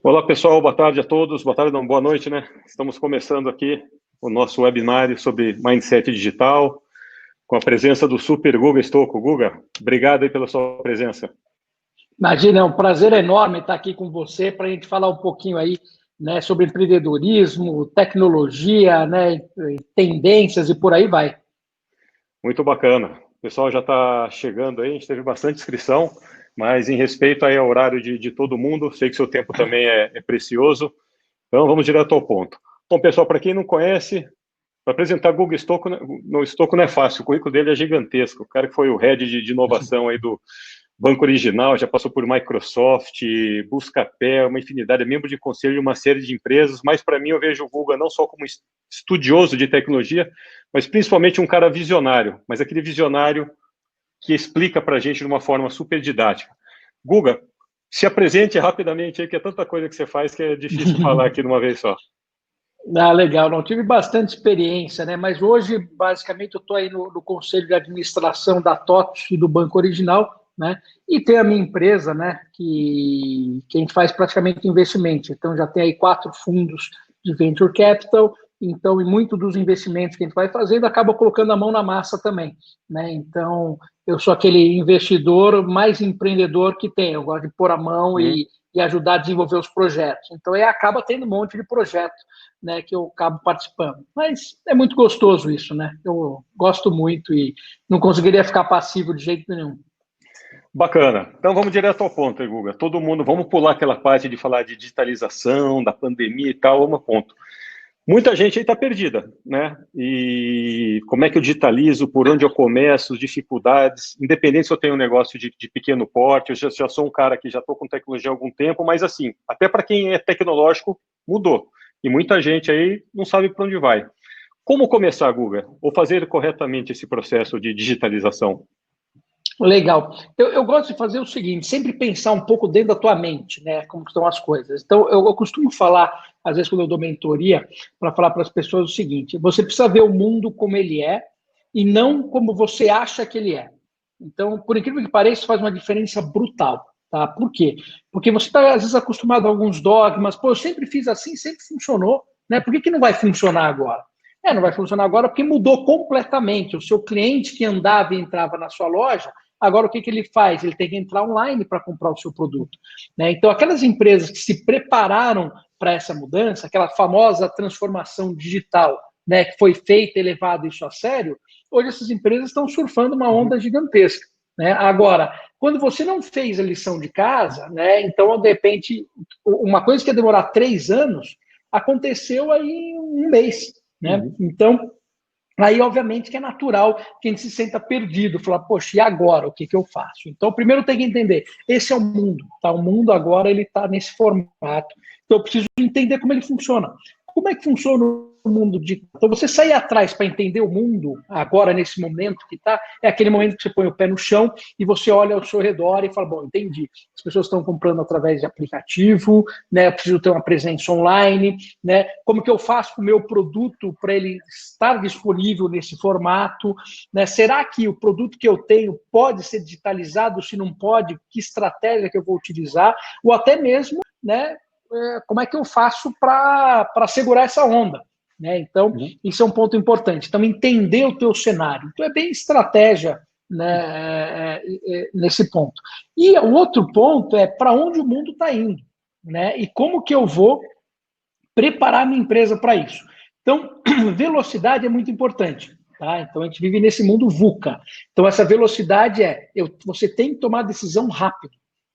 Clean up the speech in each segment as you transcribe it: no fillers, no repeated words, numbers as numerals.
Olá, pessoal. Boa tarde a todos. Boa tarde, não, boa noite, né? Estamos começando aqui o nosso webinário sobre Mindset Digital, com a presença do Super Guga Stocco. Guga, obrigado aí pela sua presença. Imagina, é um prazer enorme estar aqui com você para a gente falar um pouquinho aí, né, sobre empreendedorismo, tecnologia, né, tendências e por aí vai. Muito bacana. O pessoal já está chegando aí, a gente teve bastante inscrição, mas em respeito aí ao horário de todo mundo, sei que seu tempo também é precioso, então vamos direto ao ponto. Bom, pessoal, para quem não conhece, para apresentar Guga Stocco, no Stocco não é fácil, o currículo dele é gigantesco. O cara que foi o head de inovação aí do Banco Original, já passou por Microsoft, Buscapé, uma infinidade, é membro de conselho de uma série de empresas, mas para mim eu vejo o Guga não só como estudioso de tecnologia, mas principalmente um cara visionário, mas aquele visionário que explica para a gente de uma forma super didática. Guga, se apresente rapidamente aí, que é tanta coisa que você faz que é difícil falar aqui de uma vez só. Ah, legal, não tive bastante experiência, né? Mas hoje, basicamente, eu estou aí no Conselho de Administração da TOTS e do Banco Original, né? E tem a minha empresa, né? Que a gente faz praticamente investimento. Então, já tem aí 4 fundos de Venture Capital. Então, e muito dos investimentos que a gente vai fazendo acaba colocando a mão na massa também, né? Então, eu sou aquele investidor mais empreendedor que tem. Eu gosto de pôr a mão e ajudar a desenvolver os projetos. Então, acaba tendo um monte de projeto, né, que eu acabo participando. Mas é muito gostoso isso, né? Eu gosto muito e não conseguiria ficar passivo de jeito nenhum. Bacana. Então vamos direto ao ponto, Guga. Todo mundo, vamos pular aquela parte de falar de digitalização, da pandemia e tal, vamos ao ponto. Muita gente aí está perdida, né? E como é que eu digitalizo, por onde eu começo, dificuldades, independente se eu tenho um negócio de pequeno porte, eu já sou um cara que já estou com tecnologia há algum tempo, mas assim, até para quem é tecnológico, mudou. E muita gente aí não sabe para onde vai. Como começar, Guga? Ou fazer corretamente esse processo de digitalização? Legal. Eu gosto de fazer o seguinte, sempre pensar um pouco dentro da tua mente, né? Como estão as coisas. Então, eu costumo falar, às vezes, quando eu dou mentoria, para falar para as pessoas o seguinte: você precisa ver o mundo como ele é e não como você acha que ele é. Então, por incrível que pareça, faz uma diferença brutal. Tá? Por quê? Porque você está, às vezes, acostumado a alguns dogmas. Pô, eu sempre fiz assim, sempre funcionou. Né? Por que não vai funcionar agora? Não vai funcionar agora porque mudou completamente. O seu cliente que andava e entrava na sua loja, agora o que ele faz? Ele tem que entrar online para comprar o seu produto. Né? Então, aquelas empresas que se prepararam para essa mudança, aquela famosa transformação digital, né, que foi feita e levado isso a sério, hoje essas empresas estão surfando uma onda gigantesca. Né? Agora, quando você não fez a lição de casa, né, então, de repente, uma coisa que ia demorar 3 anos, aconteceu aí em 1 mês. Né? Então, aí, obviamente, que é natural que a gente se sinta perdido, falar, poxa, e agora? O que eu faço? Então, primeiro tem que entender, esse é o mundo, tá? O mundo agora, ele está nesse formato. Então, eu preciso entender como ele funciona. Como é que funciona o mundo digital? Então, você sair atrás para entender o mundo, agora, nesse momento que está, é aquele momento que você põe o pé no chão e você olha ao seu redor e fala, bom, entendi. As pessoas estão comprando através de aplicativo, né? Eu preciso ter uma presença online, né? Como que eu faço com o meu produto para ele estar disponível nesse formato? Né? Será que o produto que eu tenho pode ser digitalizado? Se não pode, que estratégia que eu vou utilizar? Ou até mesmo, né, como é que eu faço para segurar essa onda? Né? Então, isso é um ponto importante. Então, entender o teu cenário. Então, é bem estratégia, né, nesse ponto. E o outro ponto é para onde o mundo está indo, né? E como que eu vou preparar a minha empresa para isso. Então, velocidade é muito importante. Tá? Então, a gente vive nesse mundo VUCA. Então, essa velocidade você tem que tomar decisão rápido.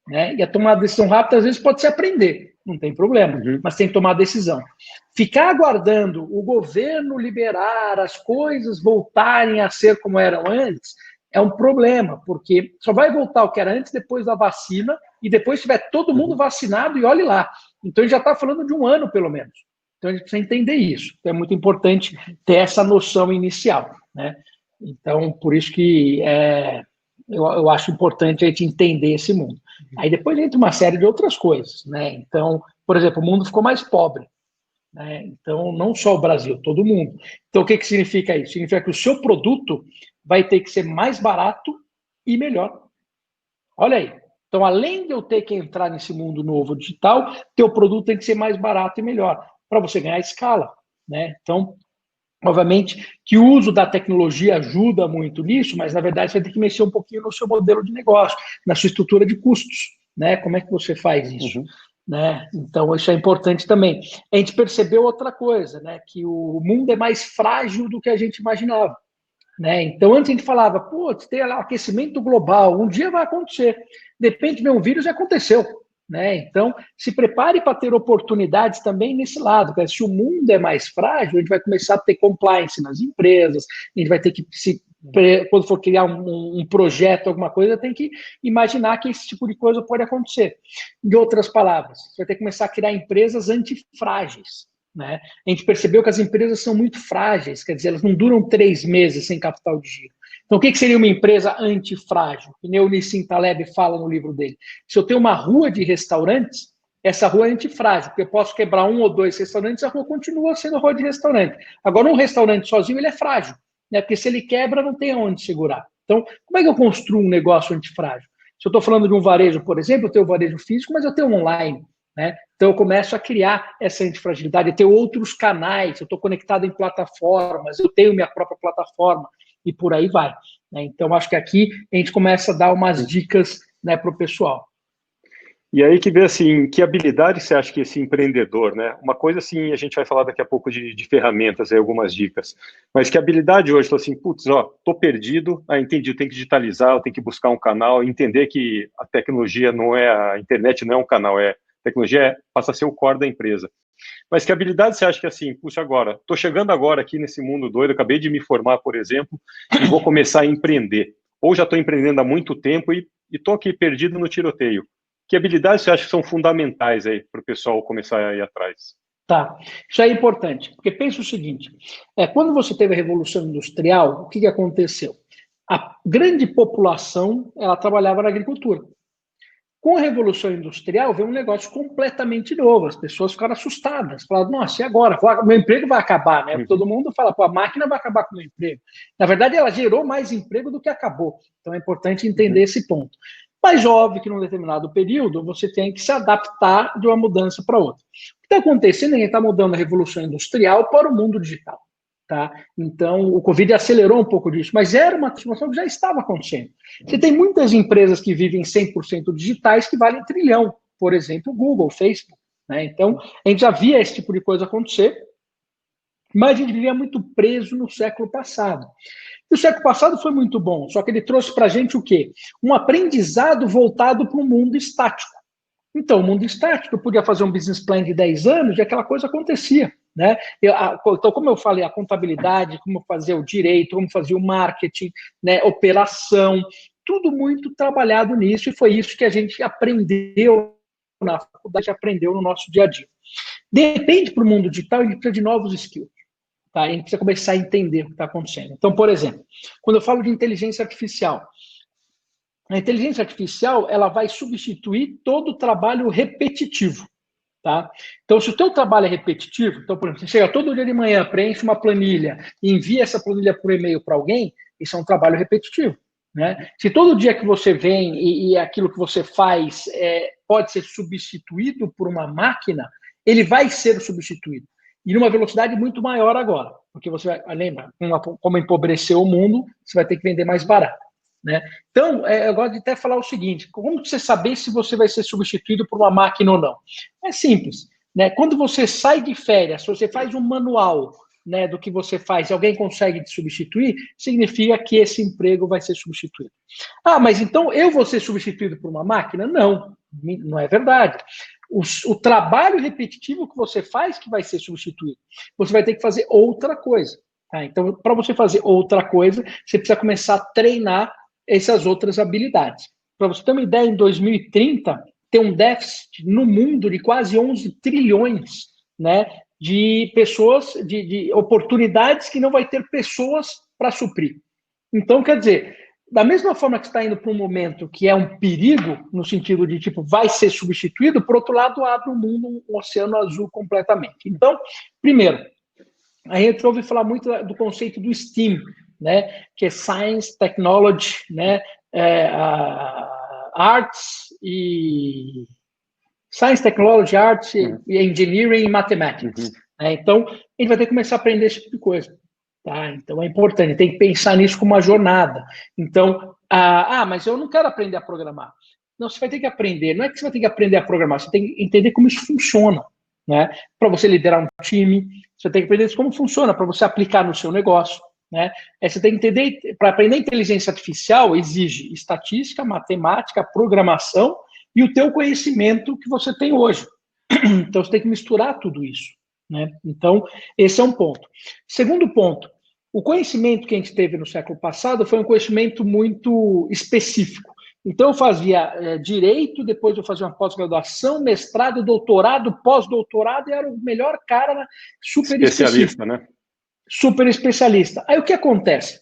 Né? E a tomar decisão rápida, às vezes, pode se aprender, não tem problema, mas tem que tomar decisão. Ficar aguardando o governo liberar, as coisas voltarem a ser como eram antes, é um problema, porque só vai voltar o que era antes depois da vacina e depois tiver todo mundo vacinado e olhe lá. Então, a gente já está falando de 1 ano, pelo menos. Então, a gente precisa entender isso. Então, é muito importante ter essa noção inicial. Né? Então, por isso que eu acho importante a gente entender esse mundo. Aí depois entra uma série de outras coisas. Né? Então, por exemplo, o mundo ficou mais pobre. Né? Então, não só o Brasil, todo mundo. Então, o que significa isso? Significa que o seu produto vai ter que ser mais barato e melhor. Olha aí. Então, além de eu ter que entrar nesse mundo novo digital, teu produto tem que ser mais barato e melhor, para você ganhar escala, né? Então, obviamente que o uso da tecnologia ajuda muito nisso, mas, na verdade, você vai ter que mexer um pouquinho no seu modelo de negócio, na sua estrutura de custos, né? Como é que você faz isso? Né? Então, isso é importante também. A gente percebeu outra coisa, né? Que o mundo é mais frágil do que a gente imaginava. Né? Então, antes a gente falava, putz, tem lá aquecimento global, um dia vai acontecer. De repente, vem um vírus e aconteceu. Né? Então, se prepare para ter oportunidades também nesse lado. Porque se o mundo é mais frágil, a gente vai começar a ter compliance nas empresas, a gente vai ter que, quando for criar um projeto, alguma coisa, tem que imaginar que esse tipo de coisa pode acontecer. Em outras palavras, você vai ter que começar a criar empresas antifrágeis. Né? A gente percebeu que as empresas são muito frágeis, quer dizer, elas não duram 3 meses sem capital de giro. Então, o que seria uma empresa antifrágil? Que nem o Nissim Taleb fala no livro dele. Se eu tenho uma rua de restaurantes, essa rua é antifrágil, porque eu posso quebrar 1 ou 2 restaurantes, a rua continua sendo rua de restaurante. Agora, um restaurante sozinho, ele é frágil, né? Porque se ele quebra, não tem onde segurar. Então, como é que eu construo um negócio antifrágil? Se eu estou falando de um varejo, por exemplo, eu tenho um varejo físico, mas eu tenho um online. Né? Então, eu começo a criar essa antifragilidade, eu tenho outros canais, eu estou conectado em plataformas, eu tenho minha própria plataforma, e por aí vai. Né? Então, acho que aqui a gente começa a dar umas dicas, né, para o pessoal. E aí que vê, assim, que habilidade você acha que esse empreendedor, né? Uma coisa, assim, a gente vai falar daqui a pouco de ferramentas, aí, algumas dicas, mas que habilidade hoje, assim, putz, ó, tô perdido, entendi, eu tenho que digitalizar, eu tenho que buscar um canal, entender que a tecnologia não é, a internet não é um canal, a tecnologia passa a ser o core da empresa. Mas que habilidade você acha que, assim, puxa, agora, tô chegando agora aqui nesse mundo doido, acabei de me formar, por exemplo, e vou começar a empreender. Ou já estou empreendendo há muito tempo e tô aqui perdido no tiroteio. Que habilidades você acha que são fundamentais aí para o pessoal começar a ir atrás? Tá, isso é importante, porque pensa o seguinte, quando você teve a Revolução Industrial, o que aconteceu? A grande população, ela trabalhava na agricultura. Com a Revolução Industrial, veio um negócio completamente novo, as pessoas ficaram assustadas, falaram, nossa, e agora? Meu emprego vai acabar, né? Todo mundo fala, pô, a máquina vai acabar com o meu emprego. Na verdade, ela gerou mais emprego do que acabou, então é importante entender esse ponto. Mas óbvio que num determinado período você tem que se adaptar de uma mudança para outra. O que está acontecendo é que está mudando a revolução industrial para o mundo digital. Tá? Então, o Covid acelerou um pouco disso, mas era uma situação que já estava acontecendo. Você tem muitas empresas que vivem 100% digitais que valem trilhão, por exemplo, Google, Facebook. Né? Então, a gente já via esse tipo de coisa acontecer, mas a gente vivia muito preso no século passado. E o século passado foi muito bom, só que ele trouxe para a gente o quê? Um aprendizado voltado para o mundo estático. Então, o mundo estático, eu podia fazer um business plan de 10 anos e aquela coisa acontecia. Né? Então, como eu falei, a contabilidade, como fazer o direito, como fazer o marketing, né, operação, tudo muito trabalhado nisso, e foi isso que a gente aprendeu na faculdade, aprendeu no nosso dia a dia. De repente, para o mundo digital, a gente precisa de novos skills. Tá? A gente precisa começar a entender o que está acontecendo. Então, por exemplo, quando eu falo de inteligência artificial, a inteligência artificial ela vai substituir todo o trabalho repetitivo. Tá? Então, se o teu trabalho é repetitivo, então, por exemplo, você chega todo dia de manhã, preenche uma planilha e envia essa planilha por e-mail para alguém, isso é um trabalho repetitivo. Né? Se todo dia que você vem e aquilo que você faz pode ser substituído por uma máquina, ele vai ser substituído. E numa velocidade muito maior agora, porque você vai, lembra, como empobreceu o mundo, você vai ter que vender mais barato. Né? Então, eu gosto de até falar o seguinte, como você saber se você vai ser substituído por uma máquina ou não? É simples. Né? Quando você sai de férias, se você faz um manual, né, do que você faz e alguém consegue te substituir, significa que esse emprego vai ser substituído. Ah, mas então eu vou ser substituído por uma máquina? Não, não é verdade. O trabalho repetitivo que você faz que vai ser substituído. Você vai ter que fazer outra coisa. Tá? Então, para você fazer outra coisa, você precisa começar a treinar essas outras habilidades. Para você ter uma ideia, em 2030, tem um déficit no mundo de quase 11 trilhões, né, de pessoas, de oportunidades que não vai ter pessoas para suprir. Então, quer dizer, da mesma forma que está indo para um momento que é um perigo, no sentido de, tipo, vai ser substituído, por outro lado, abre o mundo, um oceano azul completamente. Então, primeiro, a gente ouve falar muito do conceito do STEAM, né, que é Science, Technology, né, Arts e Science, Technology, Arts, e Engineering e Mathematics. Então, a gente vai ter que começar a aprender esse tipo de coisa. Tá? Então, é importante, tem que pensar nisso como uma jornada. Então, mas eu não quero aprender a programar. Não, você vai ter que aprender. Não é que você vai ter que aprender a programar, você tem que entender como isso funciona. Né? Para você liderar um time, você tem que aprender como funciona, para você aplicar no seu negócio. Né? Você tem que entender, para aprender inteligência artificial, exige estatística, matemática, programação e o teu conhecimento que você tem hoje. Então, você tem que misturar tudo isso. Né? Então, esse é um ponto. Segundo ponto, o conhecimento que a gente teve no século passado foi um conhecimento muito específico. Então, eu fazia direito, depois eu fazia uma pós-graduação, mestrado, doutorado, pós-doutorado, e era o melhor cara, super especialista, né? Super especialista. Aí o que acontece?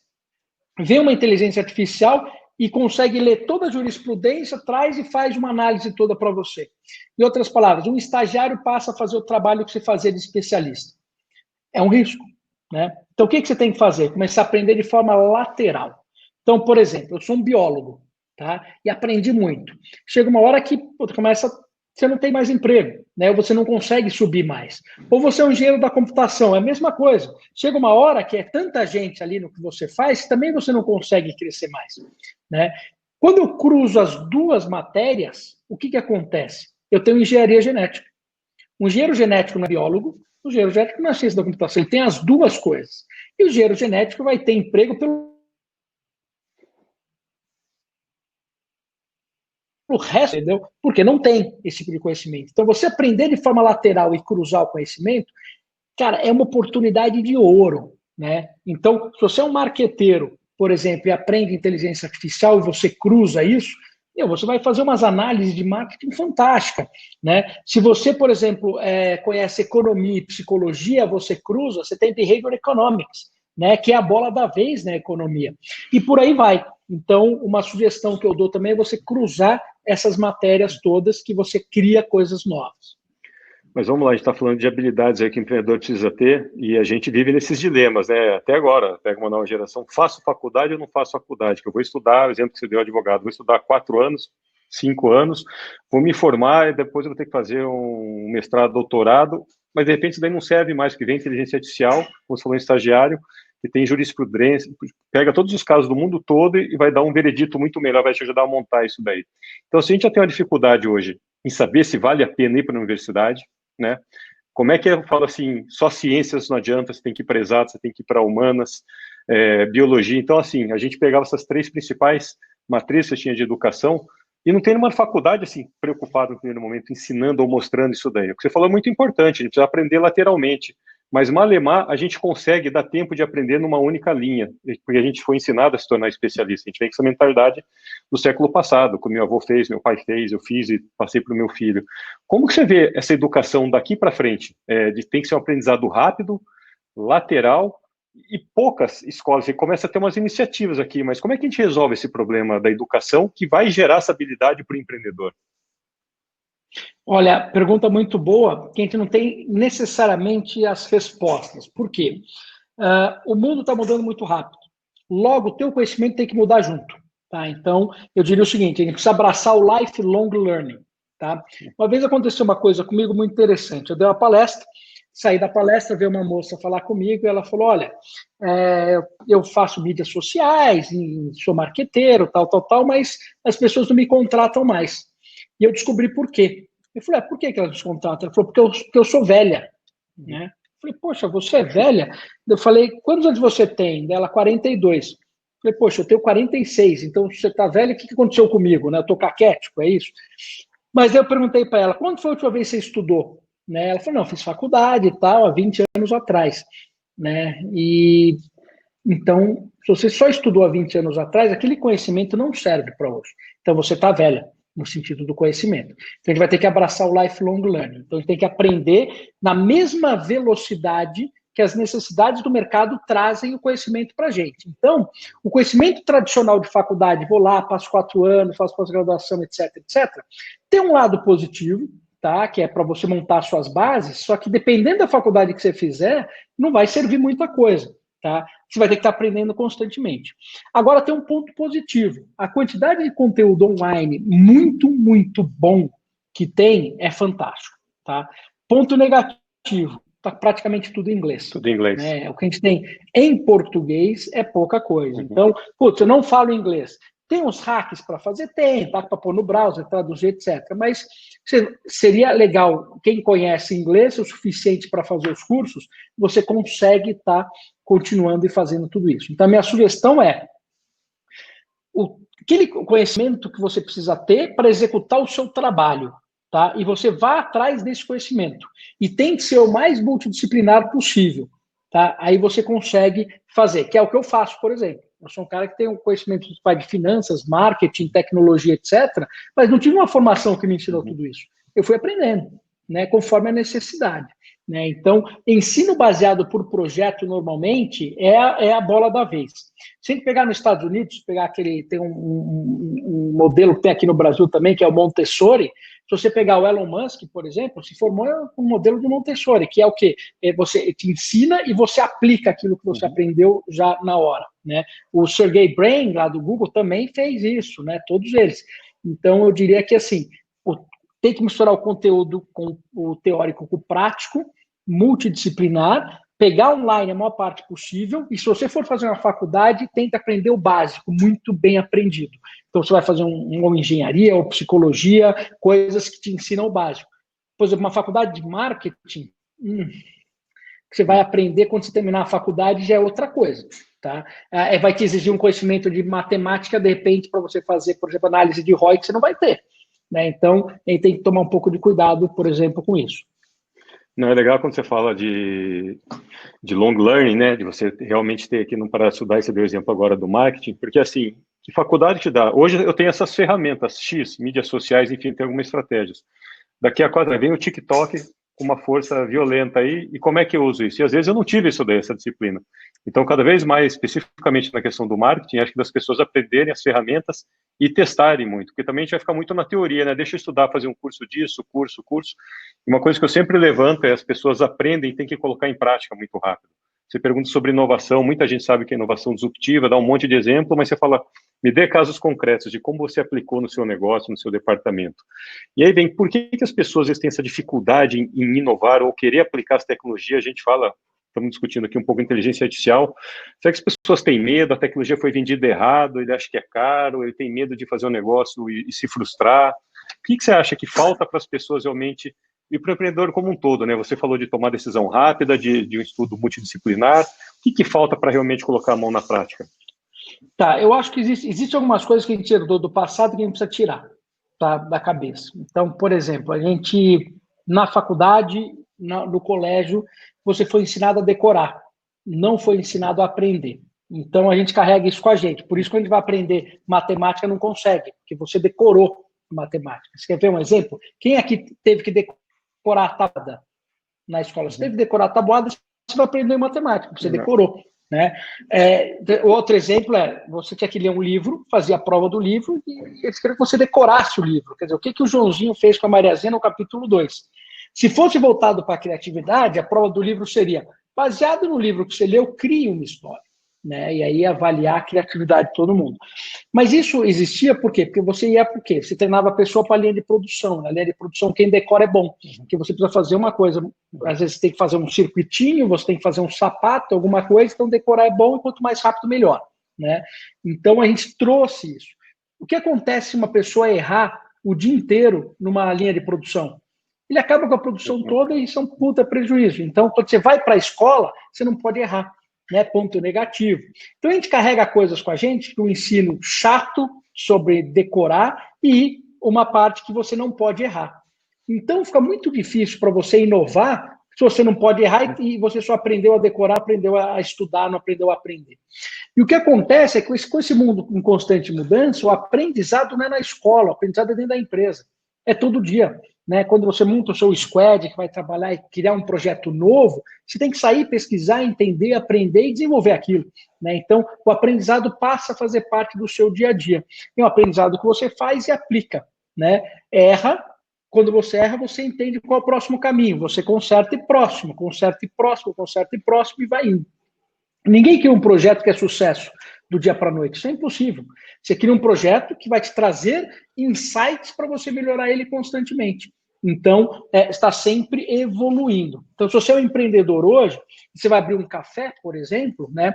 Vem uma inteligência artificial e consegue ler toda a jurisprudência, traz e faz uma análise toda para você. Em outras palavras, um estagiário passa a fazer o trabalho que você fazia de especialista. É um risco. Né? Então, o que você tem que fazer? Começar a aprender de forma lateral. Então, por exemplo, eu sou um biólogo, tá? E aprendi muito. Chega uma hora que você não tem mais emprego, né? Ou você não consegue subir mais. Ou você é um engenheiro da computação, é a mesma coisa. Chega uma hora que é tanta gente ali no que você faz, que também você não consegue crescer mais. Né? Quando eu cruzo as duas matérias, o que acontece? Eu tenho engenharia genética. Um engenheiro genético não é biólogo, o engenheiro genético não é ciência da computação, ele tem as duas coisas. E o engenheiro genético vai ter emprego pelo resto, entendeu? Porque não tem esse tipo de conhecimento. Então, você aprender de forma lateral e cruzar o conhecimento, cara, é uma oportunidade de ouro, né? Então, se você é um marqueteiro, por exemplo, e aprende inteligência artificial e você cruza isso, você vai fazer umas análises de marketing fantásticas, né? Se você, por exemplo, conhece economia e psicologia, você cruza, você tem behavior economics, né? Que é a bola da vez na economia. E por aí vai. Então, uma sugestão que eu dou também é você cruzar essas matérias todas que você cria coisas novas. Mas vamos lá, a gente está falando de habilidades aí que o empreendedor precisa ter e a gente vive nesses dilemas, né? Até agora, pega uma nova geração, faço faculdade ou não faço faculdade? Que eu vou estudar, o exemplo que você deu, advogado, vou estudar 4 anos, 5 anos, vou me formar e depois eu vou ter que fazer um mestrado, doutorado, mas de repente isso daí não serve mais, porque vem inteligência artificial, como você falou, um estagiário, que tem jurisprudência, pega todos os casos do mundo todo e vai dar um veredito muito melhor, vai te ajudar a montar isso daí. Então, se a gente já tem uma dificuldade hoje em saber se vale a pena ir para a universidade, né? Como é que eu falo assim, só ciências não adianta, você tem que ir para exatas, você tem que ir para humanas, biologia. Então, assim, a gente pegava essas 3 principais matrizes que tinha de educação e não tem nenhuma faculdade, assim, preocupada no primeiro momento, ensinando ou mostrando isso daí. O que você falou é muito importante, a gente precisa aprender lateralmente. Mas, malemar, a gente consegue dar tempo de aprender numa única linha, porque a gente foi ensinado a se tornar especialista. A gente vem com essa mentalidade do século passado, que o meu avô fez, meu pai fez, eu fiz e passei para o meu filho. Como que você vê essa educação daqui para frente? Tem que ser um aprendizado rápido, lateral, e poucas escolas. Você começa a ter umas iniciativas aqui, mas como é que a gente resolve esse problema da educação que vai gerar essa habilidade para o empreendedor? Olha, pergunta muito boa, que a gente não tem necessariamente as respostas. Por quê? O mundo está mudando muito rápido. Logo, o teu conhecimento tem que mudar junto. Tá? Então, eu diria o seguinte, a gente precisa abraçar o lifelong learning. Tá? Uma vez aconteceu uma coisa comigo muito interessante. Eu dei uma palestra, saí da palestra, veio uma moça falar comigo e ela falou, olha, eu faço mídias sociais, sou marqueteiro, tal, mas as pessoas não me contratam mais. E eu descobri por quê. Eu falei, por que ela descontrata? Ela falou, porque eu sou velha. Né? Eu falei, poxa, você é velha? Eu falei, quantos anos você tem? Dela, 42. Eu falei, poxa, eu tenho 46, então você está velha, o que aconteceu comigo? Né? Eu estou caquético, é isso? Mas daí eu perguntei para ela, quando foi a última vez que você estudou? Né? Ela falou, não, fiz faculdade e tal, há 20 anos atrás. Né? E então, se você só estudou há 20 anos atrás, aquele conhecimento não serve para hoje. Então, você está velha, no sentido do conhecimento. Então, a gente vai ter que abraçar o lifelong learning. Então, a gente tem que aprender na mesma velocidade que as necessidades do mercado trazem o conhecimento para a gente. Então, o conhecimento tradicional de faculdade, vou lá, passo 4 anos, faço pós-graduação, etc., tem um lado positivo, tá? Que é para você montar suas bases, só que dependendo da faculdade que você fizer, não vai servir muita coisa. tá? Você vai ter que estar aprendendo constantemente. Agora tem um ponto positivo. A quantidade de conteúdo online muito, muito bom que tem é fantástico, tá? Ponto negativo, tá praticamente tudo em inglês. Tudo em inglês. Né? O que a gente tem em português é pouca coisa. Então, putz, eu não falo inglês. Tem uns hacks para fazer? Tem, dá para pôr no browser, traduzir, etc. Mas seria legal, quem conhece inglês o suficiente para fazer os cursos, você consegue estar continuando e fazendo tudo isso. Então, a minha sugestão é aquele conhecimento que você precisa ter para executar o seu trabalho, tá? E você vá atrás desse conhecimento. E tem que ser o mais multidisciplinar possível, tá? Aí você consegue fazer, que é o que eu faço, por exemplo. Eu sou um cara que tem um conhecimento de finanças, marketing, tecnologia, etc., mas não tive uma formação que me ensinou tudo isso. Eu fui aprendendo, né, conforme a necessidade. Né? Então, ensino baseado por projeto, normalmente, é a bola da vez. Se a gente pegar nos Estados Unidos, pegar tem um modelo que tem aqui no Brasil também, que é o Montessori. Se você pegar o Elon Musk, por exemplo, se formou um modelo de Montessori, que é o quê? Você te ensina e você aplica aquilo que você aprendeu já na hora. Né? O Sergey Brin, lá do Google, também fez isso, né? Todos eles. Então, eu diria que, assim, tem que misturar o conteúdo com o teórico com o prático, multidisciplinar, pegar online a maior parte possível, e se você for fazer uma faculdade, tenta aprender o básico, muito bem aprendido. Então, você vai fazer uma engenharia ou psicologia, coisas que te ensinam o básico. Por exemplo, uma faculdade de marketing, que você vai aprender quando você terminar a faculdade já é outra coisa. Tá? Vai te exigir um conhecimento de matemática, de repente, para você fazer, por exemplo, análise de ROI, que você não vai ter. Né? Então, a gente tem que tomar um pouco de cuidado, por exemplo, com isso. Não, é legal quando você fala de long learning, né? De você realmente ter que não parar de estudar, e você deu o exemplo agora do marketing, porque assim, que faculdade te dá? Hoje eu tenho essas ferramentas, X, mídias sociais, enfim, tem algumas estratégias. Daqui a 4 vem o TikTok com uma força violenta aí, e como é que eu uso isso? E às vezes eu não tive isso daí, essa disciplina. Então, cada vez mais, especificamente na questão do marketing, acho que das pessoas aprenderem as ferramentas e testarem muito, porque também a gente vai ficar muito na teoria, né? Deixa eu estudar, fazer um curso disso, curso. E uma coisa que eu sempre levanto é as pessoas aprendem e têm que colocar em prática muito rápido. Você pergunta sobre inovação, muita gente sabe que é inovação disruptiva, dá um monte de exemplo, mas você fala, me dê casos concretos de como você aplicou no seu negócio, no seu departamento. E aí vem, por que as pessoas às vezes têm essa dificuldade em inovar ou querer aplicar as tecnologias? A gente fala, estamos discutindo aqui um pouco inteligência artificial. Será que as pessoas têm medo? A tecnologia foi vendida errado, ele acha que é caro, ele tem medo de fazer um negócio e se frustrar. O que você acha que falta para as pessoas realmente, e para o empreendedor como um todo, né? Você falou de tomar decisão rápida, de um estudo multidisciplinar. O que falta para realmente colocar a mão na prática? Tá, eu acho que existe algumas coisas que a gente herdou do passado que a gente precisa tirar, tá, da cabeça. Então, por exemplo, a gente, na faculdade, no colégio, você foi ensinado a decorar, não foi ensinado a aprender. Então, a gente carrega isso com a gente. Por isso, quando a gente vai aprender matemática, não consegue, porque você decorou matemática. Você quer ver um exemplo? Quem aqui teve que decorar a tabuada na escola? Você teve que decorar a tabuada, você vai aprender matemática, você decorou. Né? Outro exemplo é, você tinha que ler um livro, fazia a prova do livro, e eles queriam que você decorasse o livro. Quer dizer, o que o Joãozinho fez com a Mariazinha no capítulo 2? Se fosse voltado para a criatividade, a prova do livro seria, baseado no livro que você leu, crie uma história. Né? E aí avaliar a criatividade de todo mundo. Mas isso existia por quê? Porque você ia por quê? Você treinava a pessoa para a linha de produção. Na linha de produção, quem decora é bom. Porque você precisa fazer uma coisa, às vezes você tem que fazer um circuitinho, você tem que fazer um sapato, alguma coisa, então decorar é bom e quanto mais rápido, melhor. Né? Então a gente trouxe isso. O que acontece se uma pessoa errar o dia inteiro numa linha de produção? Ele acaba com a produção toda e isso é um puta prejuízo. Então, quando você vai para a escola, você não pode errar. Né, ponto negativo. Então a gente carrega coisas com a gente, um ensino chato sobre decorar e uma parte que você não pode errar. Então fica muito difícil para você inovar se você não pode errar e você só aprendeu a decorar, aprendeu a estudar, não aprendeu a aprender. E o que acontece é que com esse mundo em constante mudança, o aprendizado não é na escola, o aprendizado é dentro da empresa. É todo dia. Né? Quando você monta o seu squad, que vai trabalhar e criar um projeto novo, você tem que sair, pesquisar, entender, aprender e desenvolver aquilo. Né? Então, o aprendizado passa a fazer parte do seu dia a dia. É um aprendizado que você faz e aplica. Né? Erra, quando você erra, você entende qual é o próximo caminho. Você conserta e próximo, conserta e próximo, conserta e próximo e vai indo. Ninguém cria um projeto que é sucesso do dia para a noite. Isso é impossível. Você cria um projeto que vai te trazer insights para você melhorar ele constantemente. Então, está sempre evoluindo. Então, se você é um empreendedor hoje, você vai abrir um café, por exemplo, né?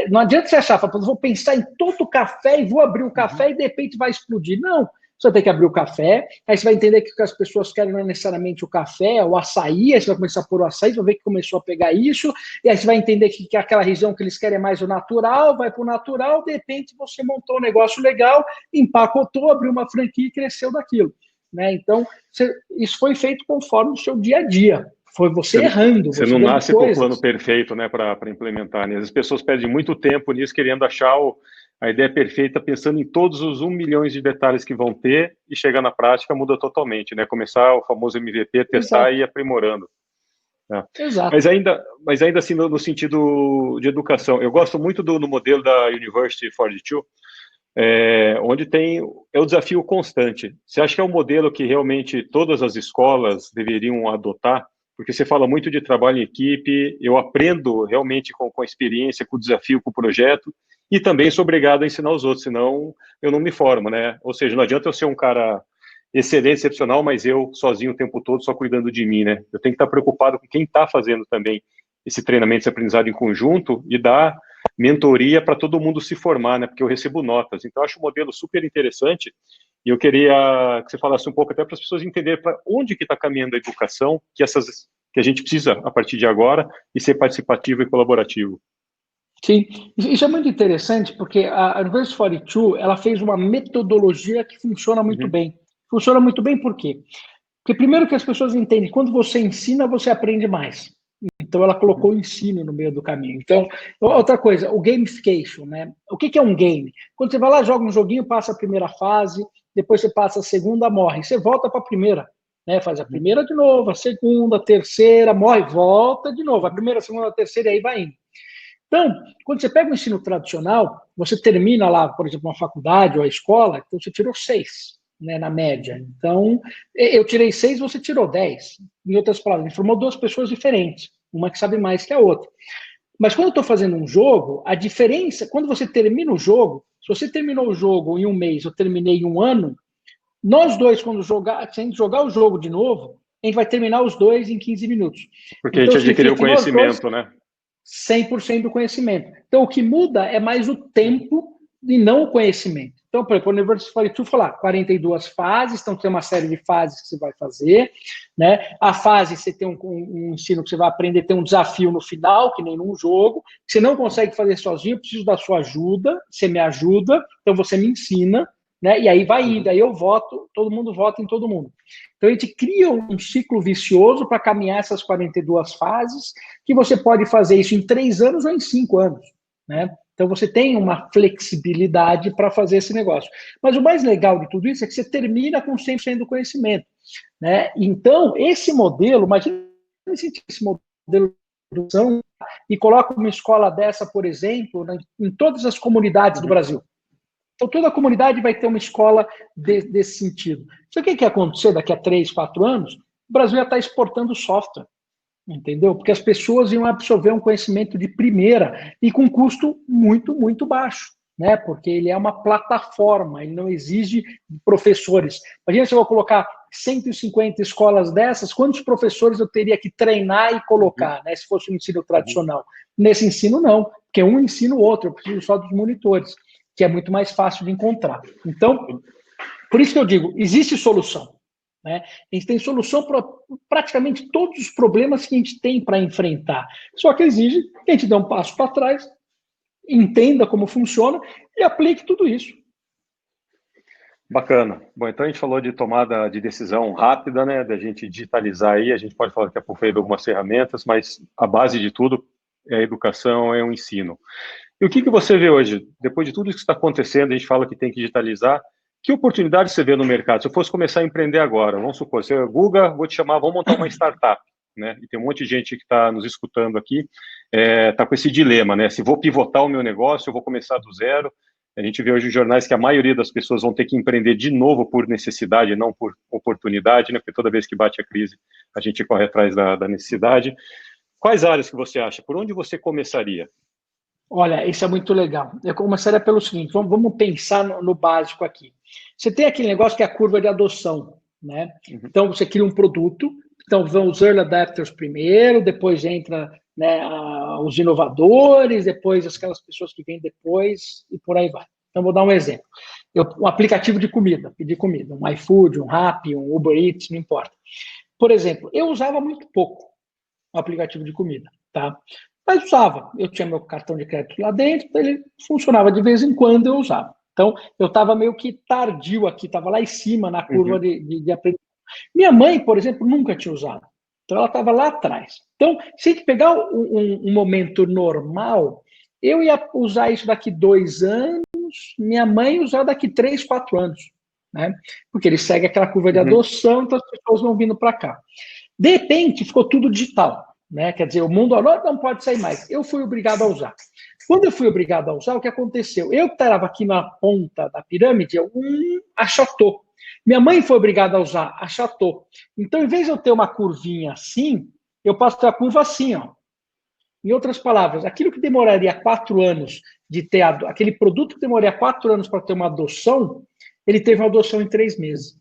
Não adianta você achar, vou pensar em todo o café e vou abrir o café e de repente vai explodir. Não. Você vai ter que abrir o café, aí você vai entender que o que as pessoas querem não é necessariamente o café, o açaí, aí você vai começar a pôr o açaí, você vai ver que começou a pegar isso, e aí você vai entender que aquela região que eles querem é mais o natural, vai para o natural, de repente você montou um negócio legal, empacotou, abriu uma franquia e cresceu daquilo. Né? Então, isso foi feito conforme o seu dia a dia. Foi você errando, você não nasce com o plano perfeito, né, para implementar. Né? As pessoas perdem muito tempo nisso, querendo achar a ideia perfeita, pensando em todos os 1 milhão de detalhes que vão ter, e chegar na prática muda totalmente, né? Começar o famoso MVP, testar. Exato. E ir aprimorando. Né? Exato. Mas ainda assim, no sentido de educação, eu gosto muito do modelo da University 42, onde tem o desafio constante. Você acha que é um modelo que realmente todas as escolas deveriam adotar? Porque você fala muito de trabalho em equipe, eu aprendo realmente com a experiência, com o desafio, com o projeto, e também sou obrigado a ensinar os outros, senão eu não me formo, né? Ou seja, não adianta eu ser um cara excelente, excepcional, mas eu sozinho o tempo todo, só cuidando de mim, né? Eu tenho que estar preocupado com quem está fazendo também esse treinamento, esse aprendizado em conjunto, e dar mentoria para todo mundo se formar, né? Porque eu recebo notas. Então, eu acho um modelo super interessante, e eu queria que você falasse um pouco até para as pessoas entenderem para onde que está caminhando a educação, que a gente precisa, a partir de agora, e ser participativo e colaborativo. Sim, isso é muito interessante, porque a University 42, ela fez uma metodologia que funciona muito bem. Funciona muito bem por quê? Porque primeiro que as pessoas entendem, quando você ensina, você aprende mais. Então, ela colocou o ensino no meio do caminho. Então, outra coisa, o gamification, né? O que é um game? Quando você vai lá, joga um joguinho, passa a primeira fase, depois você passa a segunda, morre. Você volta para a primeira, né? Faz a primeira de novo, a segunda, a terceira, morre, volta de novo. A primeira, a segunda, a terceira, e aí vai indo. Então, quando você pega o ensino tradicional, você termina lá, por exemplo, uma faculdade ou a escola, então você tirou 6, né, na média. Então, eu tirei 6, você tirou 10. Em outras palavras, formou 2 pessoas diferentes, uma que sabe mais que a outra. Mas quando eu estou fazendo um jogo, a diferença, quando você termina o jogo, se você terminou o jogo em 1 mês, eu terminei em 1 ano, nós dois, quando se a gente jogar o jogo de novo, a gente vai terminar os 2 em 15 minutos. Porque então, a gente adquiriu o conhecimento, né? 100% do conhecimento. Então, o que muda é mais o tempo e não o conhecimento. Então, por exemplo, o University 42 falar 42 fases, então tem uma série de fases que você vai fazer, né? A fase, você tem um ensino que você vai aprender, tem um desafio no final, que nem num jogo, que você não consegue fazer sozinho, eu preciso da sua ajuda, você me ajuda, então você me ensina, né? E aí vai indo, aí eu voto, todo mundo vota em todo mundo. Então, a gente cria um ciclo vicioso para caminhar essas 42 fases, que você pode fazer isso em 3 anos ou em 5 anos, né? Então, você tem uma flexibilidade para fazer esse negócio. Mas o mais legal de tudo isso é que você termina com 100% do conhecimento, né? Então, esse modelo, imagina esse modelo de produção e coloca uma escola dessa, por exemplo, em todas as comunidades do Brasil. Então, toda a comunidade vai ter uma escola desse sentido. Sabe o que ia acontecer daqui a 3, 4 anos? O Brasil ia estar exportando software, entendeu? Porque as pessoas iam absorver um conhecimento de primeira e com custo muito, muito baixo, né? Porque ele é uma plataforma, ele não exige professores. Imagina se eu vou colocar 150 escolas dessas, quantos professores eu teria que treinar e colocar, né? Se fosse um ensino tradicional. Nesse ensino, não, porque um ensina o outro, eu preciso só dos monitores, que é muito mais fácil de encontrar. Então, por isso que eu digo, existe solução. Né? A gente tem solução para praticamente todos os problemas que a gente tem para enfrentar. Só que exige que a gente dê um passo para trás, entenda como funciona e aplique tudo isso. Bacana. Bom, então a gente falou de tomada de decisão rápida, né, da gente digitalizar aí, a gente pode falar daqui a pouco aí de algumas ferramentas, mas a base de tudo é a educação, é o ensino. E o que você vê hoje, depois de tudo isso que está acontecendo, a gente fala que tem que digitalizar, que oportunidade você vê no mercado? Se eu fosse começar a empreender agora, vamos supor, você, Guga, vou te chamar, vamos montar uma startup, né? E tem um monte de gente que está nos escutando aqui, está com esse dilema, né? Se vou pivotar o meu negócio, eu vou começar do zero. A gente vê hoje em jornais que a maioria das pessoas vão ter que empreender de novo por necessidade, não por oportunidade, né? Porque toda vez que bate a crise, a gente corre atrás da necessidade. Quais áreas que você acha? Por onde você começaria? Olha, isso é muito legal. Eu começaria pelo seguinte: vamos pensar no básico aqui. Você tem aquele negócio que é a curva de adoção, né? Uhum. Então, você cria um produto, então vão os early adopters primeiro, depois entra, né, os inovadores, depois aquelas pessoas que vêm depois e por aí vai. Então, vou dar um exemplo. Um aplicativo de comida, pedir comida, um iFood, um Rappi, um Uber Eats, não importa. Por exemplo, eu usava muito pouco o aplicativo de comida, tá? Mas usava. Eu tinha meu cartão de crédito lá dentro, ele funcionava de vez em quando, eu usava. Então, eu estava meio que tardio aqui, estava lá em cima na curva Uhum. de aprendizagem. Minha mãe, por exemplo, nunca tinha usado. Então, ela estava lá atrás. Então, se a gente pegar um momento normal, eu ia usar isso daqui 2 anos, minha mãe usar daqui 3, 4 anos. Né? Porque ele segue aquela curva de Uhum. adoção, então as pessoas vão vindo para cá. De repente, ficou tudo digital. Né? Quer dizer, o mundo não pode sair mais. Eu fui obrigado a usar. Quando eu fui obrigado a usar, o que aconteceu? Eu que estava aqui na ponta da pirâmide, achatou. Minha mãe foi obrigada a usar, achatou. Então, em vez de eu ter uma curvinha assim, eu passo a curva assim, ó. Em outras palavras, aquilo que demoraria 4 anos de ter aquele produto que demoraria 4 anos para ter uma adoção, ele teve uma adoção em 3 meses.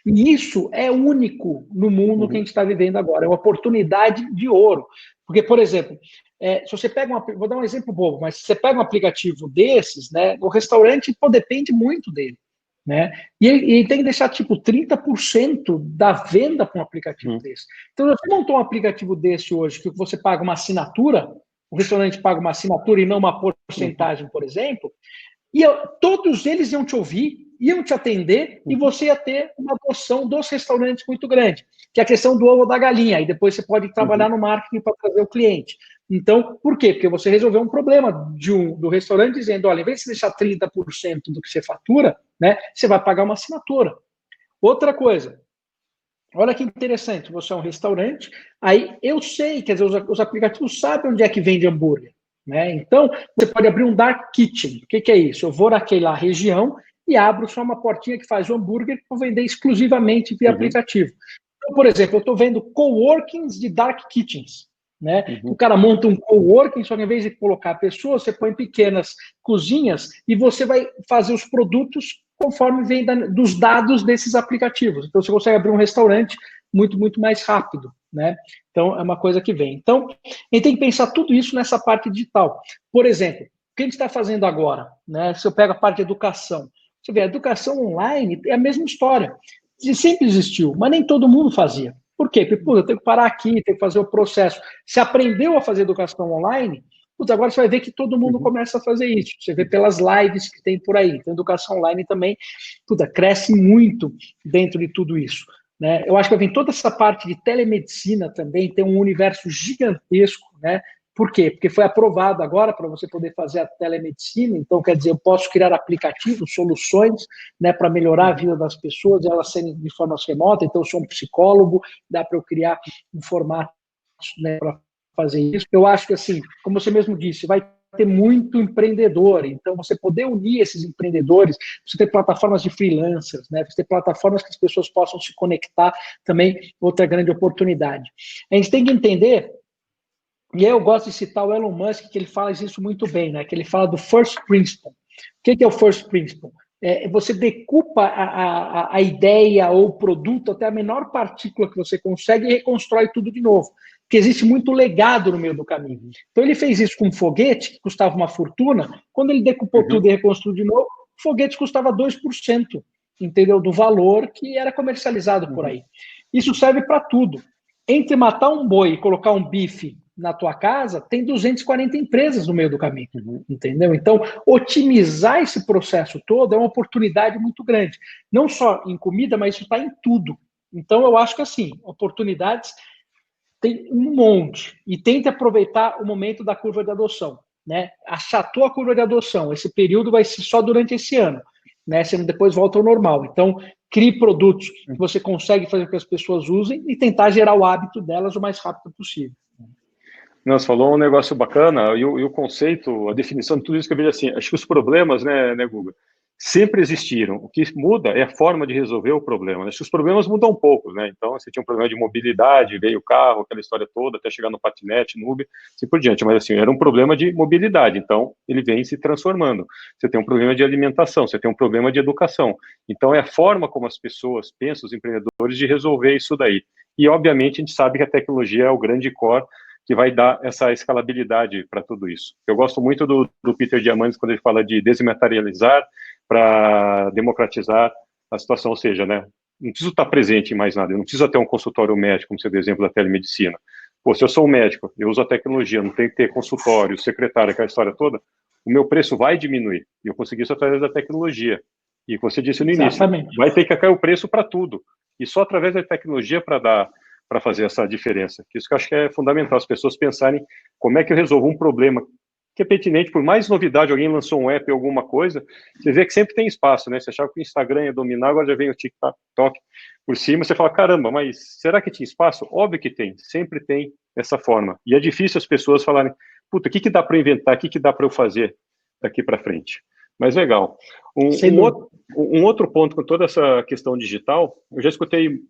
E isso é único no mundo que a Uhum. gente está vivendo agora, é uma oportunidade de ouro. Porque, por exemplo, se você pega vou dar um exemplo bobo, mas se você pega um aplicativo desses, né, o restaurante depende muito dele. Né? E ele tem que deixar tipo 30% da venda para um aplicativo Uhum. desse. Então, se você montou um aplicativo desse hoje, que você paga uma assinatura, o restaurante paga uma assinatura e não uma Uhum. porcentagem, por exemplo, e todos eles iam te ouvir, iam te atender, e Uhum. você ia ter uma adoção dos restaurantes muito grande, que é a questão do ovo ou da galinha, e depois você pode trabalhar Uhum. no marketing para trazer o cliente. Então, por quê? Porque você resolveu um problema do restaurante dizendo, olha, em vez de você deixar 30% do que você fatura, né, você vai pagar uma assinatura. Outra coisa, olha que interessante, você é um restaurante, aí eu sei, quer dizer, os aplicativos sabem onde é que vende hambúrguer, né? Então, você pode abrir um dark kitchen. O que é isso? Eu vou naquela região e abro só uma portinha que faz o hambúrguer para vender exclusivamente via Uhum. aplicativo. Então, por exemplo, eu estou vendo coworkings de dark kitchens. Né? O Uhum. cara monta um coworking, só que em vez de colocar pessoas, você põe pequenas cozinhas e você vai fazer os produtos conforme vem dos dados desses aplicativos. Então, você consegue abrir um restaurante muito, muito mais rápido. Né? Então, é uma coisa que vem. Então, a gente tem que pensar tudo isso nessa parte digital. Por exemplo, o que a gente está fazendo agora? Né? Se eu pego a parte de educação, você vê, a educação online é a mesma história. Sempre existiu, mas nem todo mundo fazia. Por quê? Porque, pô, eu tenho que parar aqui, tenho que fazer o processo. Se aprendeu a fazer educação online, putz, agora você vai ver que todo mundo Uhum. começa a fazer isso. Você vê pelas lives que tem por aí. Então, educação online também, puta, cresce muito dentro de tudo isso. Né? Eu acho que vai vir toda essa parte de telemedicina também, tem um universo gigantesco, né? Por quê? Porque foi aprovado agora para você poder fazer a telemedicina, então, quer dizer, eu posso criar aplicativos, soluções, né, para melhorar a Uhum. vida das pessoas, elas serem de forma remota, então eu sou um psicólogo, dá para eu criar um formato, né, para fazer isso. Eu acho que, assim, como você mesmo disse, vai ter muito empreendedor, então você poder unir esses empreendedores, você ter plataformas de freelancers, né, você ter plataformas que as pessoas possam se conectar, também outra grande oportunidade. A gente tem que entender, e aí eu gosto de citar o Elon Musk, que ele fala isso muito bem, né, que ele fala do first principle. O que é o first principle? Você decupa a ideia ou o produto até a menor partícula que você consegue e reconstrói tudo de novo. Porque existe muito legado no meio do caminho. Então, ele fez isso com um foguete, que custava uma fortuna. Quando ele decupou tudo Uhum. e reconstruiu de novo, o foguete custava 2%, entendeu? Do valor que era comercializado por Uhum. aí. Isso serve para tudo. Entre matar um boi e colocar um bife na tua casa, tem 240 empresas no meio do caminho. Uhum. Entendeu? Então, otimizar esse processo todo é uma oportunidade muito grande. Não só em comida, mas isso está em tudo. Então, eu acho que, assim, oportunidades tem um monte. E tente aproveitar o momento da curva de adoção. Né? Achatou a curva de adoção. Esse período vai ser só durante esse ano. Né? Senão depois volta ao normal. Então, crie produtos que você consegue fazer com que as pessoas usem e tentar gerar o hábito delas o mais rápido possível. Não, você falou um negócio bacana, e o conceito, a definição de tudo isso que eu vejo assim, acho que os problemas, né, Guga? sempre existiram. O que muda é a forma de resolver o problema. Né? Os problemas mudam um pouco, né? Então, você tinha um problema de mobilidade, veio o carro, aquela história toda, até chegar no patinete, no Uber, assim por diante. Mas, assim, era um problema de mobilidade, então ele vem se transformando. Você tem um problema de alimentação, você tem um problema de educação. Então, é a forma como as pessoas pensam, os empreendedores, de resolver isso daí. E, obviamente, a gente sabe que a tecnologia é o grande core que vai dar essa escalabilidade para tudo isso. Eu gosto muito do Peter Diamandis quando ele fala de desmaterializar para democratizar a situação, ou seja, né, não preciso estar presente em mais nada, eu não preciso ter um consultório médico, como você deu exemplo da telemedicina. Pô, se eu sou um médico, eu uso a tecnologia, não tenho que ter consultório, secretário, aquela história toda, o meu preço vai diminuir, e eu consegui isso através da tecnologia. E você disse no início, vai ter que cair o preço para tudo, e só através da tecnologia para fazer essa diferença. Isso que eu acho que é fundamental, as pessoas pensarem como é que eu resolvo um problema que é pertinente, por mais novidade, alguém lançou um app ou alguma coisa, você vê que sempre tem espaço, né? Você achava que o Instagram ia dominar, agora já vem o TikTok por cima, você fala, caramba, mas será que tinha espaço? Óbvio que tem, sempre tem essa forma. E é difícil as pessoas falarem, puta, o que dá para inventar, o que dá para eu fazer daqui para frente? Mas legal. Um outro ponto com toda essa questão digital, eu já escutei,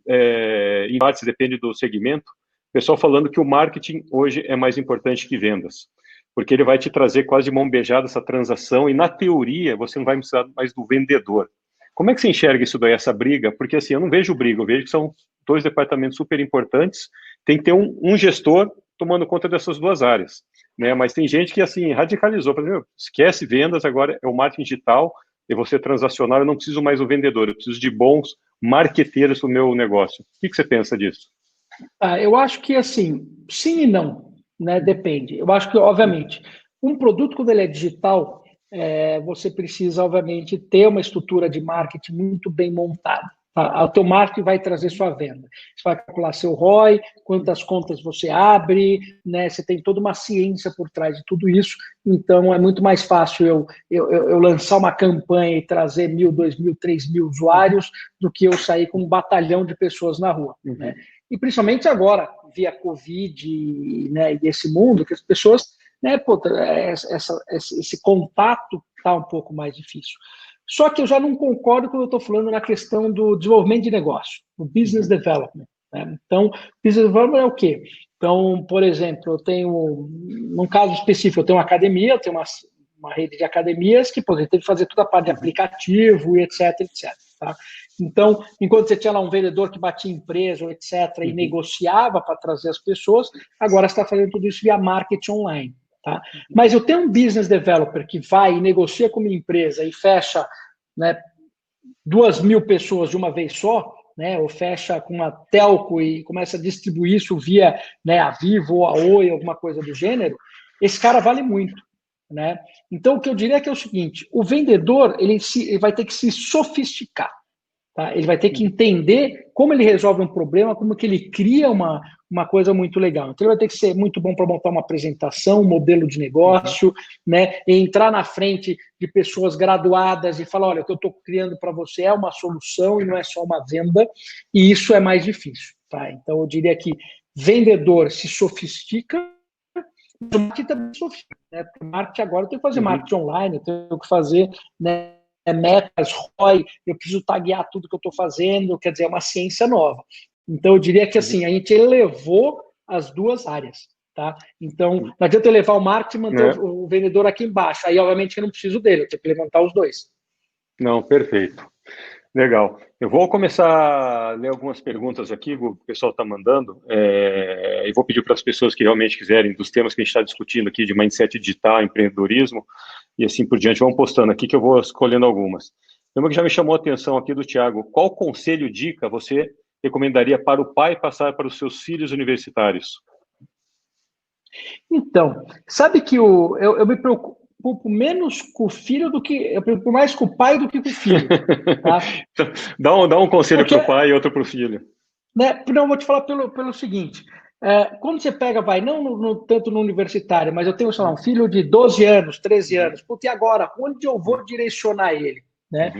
em partes, depende do segmento, pessoal falando que o marketing hoje é mais importante que vendas, porque ele vai te trazer quase de mão beijada essa transação, e na teoria você não vai precisar mais do vendedor. Como é que você enxerga isso daí, essa briga? Porque assim, eu não vejo briga, eu vejo que são dois departamentos super importantes, tem que ter um gestor tomando conta dessas duas áreas, né? Mas tem gente que assim radicalizou, por exemplo, esquece vendas, agora é o marketing digital, eu vou ser transacional, eu não preciso mais do vendedor, eu preciso de bons marqueteiros para o meu negócio. O que você pensa disso? Eu acho que assim, sim e não, né? Depende. Eu acho que, obviamente, um produto, quando ele é digital, você precisa, obviamente, ter uma estrutura de marketing muito bem montada. Tá? O teu marketing vai trazer sua venda. Você vai calcular seu ROI, quantas contas você abre, né? Você tem toda uma ciência por trás de tudo isso. Então, é muito mais fácil eu lançar uma campanha e trazer 1.000, 2.000, 3.000 usuários do que eu sair com um batalhão de pessoas na rua, né? E principalmente agora, via Covid, né, e esse mundo, que as pessoas, né, esse contato está um pouco mais difícil. Só que eu já não concordo quando eu estou falando na questão do desenvolvimento de negócio, do business development, né? Então, business development é o quê? Então, por exemplo, eu tenho, num caso específico, eu tenho uma academia, eu tenho uma rede de academias que, por exemplo, tem que fazer toda a parte de aplicativo e etc, etc. Tá? Então, enquanto você tinha lá um vendedor que batia em empresa, etc, e negociava para trazer as pessoas, agora você está fazendo tudo isso via marketing online. Tá? Mas eu tenho um business developer que vai e negocia com uma empresa e fecha, né, 2.000 pessoas de uma vez só, né, ou fecha com uma telco e começa a distribuir isso via, né, a Vivo ou a Oi, alguma coisa do gênero, esse cara vale muito. Né? Então, o que eu diria é o seguinte, o vendedor ele vai ter que se sofisticar. Tá? Ele vai ter que entender como ele resolve um problema, como que ele cria uma coisa muito legal. Então, ele vai ter que ser muito bom para montar uma apresentação, um modelo de negócio, né? E entrar na frente de pessoas graduadas e falar, olha, o que eu estou criando para você é uma solução e não é só uma venda, e isso é mais difícil. Tá? Então, eu diria que vendedor se sofistica, o marketing também se sofistica. Né? O marketing agora eu tenho que fazer marketing online, eu tenho que fazer, né, metas, ROI, eu preciso taguear tudo que eu estou fazendo, quer dizer, é uma ciência nova. Então, eu diria que assim, a gente elevou as duas áreas. Tá? Então, não adianta eu levar o marketing e manter o vendedor aqui embaixo. Aí, obviamente, eu não preciso dele, eu tenho que levantar os dois. Não, perfeito. Legal. Eu vou começar a ler algumas perguntas aqui, o pessoal está mandando, e vou pedir para as pessoas que realmente quiserem, dos temas que a gente está discutindo aqui, de mindset digital, empreendedorismo, e assim por diante, vão postando aqui que eu vou escolhendo algumas. Tem uma que já me chamou a atenção aqui do Thiago. Qual conselho, dica você recomendaria para o pai passar para os seus filhos universitários? Então, sabe que eu me preocupo menos com o filho do que... Eu me preocupo mais com o pai do que com o filho. Tá? Então, dá um conselho para o pai e outro para o filho. Né, não, vou te falar pelo seguinte. Quando você pega, vai, não tanto no universitário, mas eu tenho, sei lá, um filho de 12 anos, 13 anos. Puta, e agora? Onde eu vou direcionar ele? Né?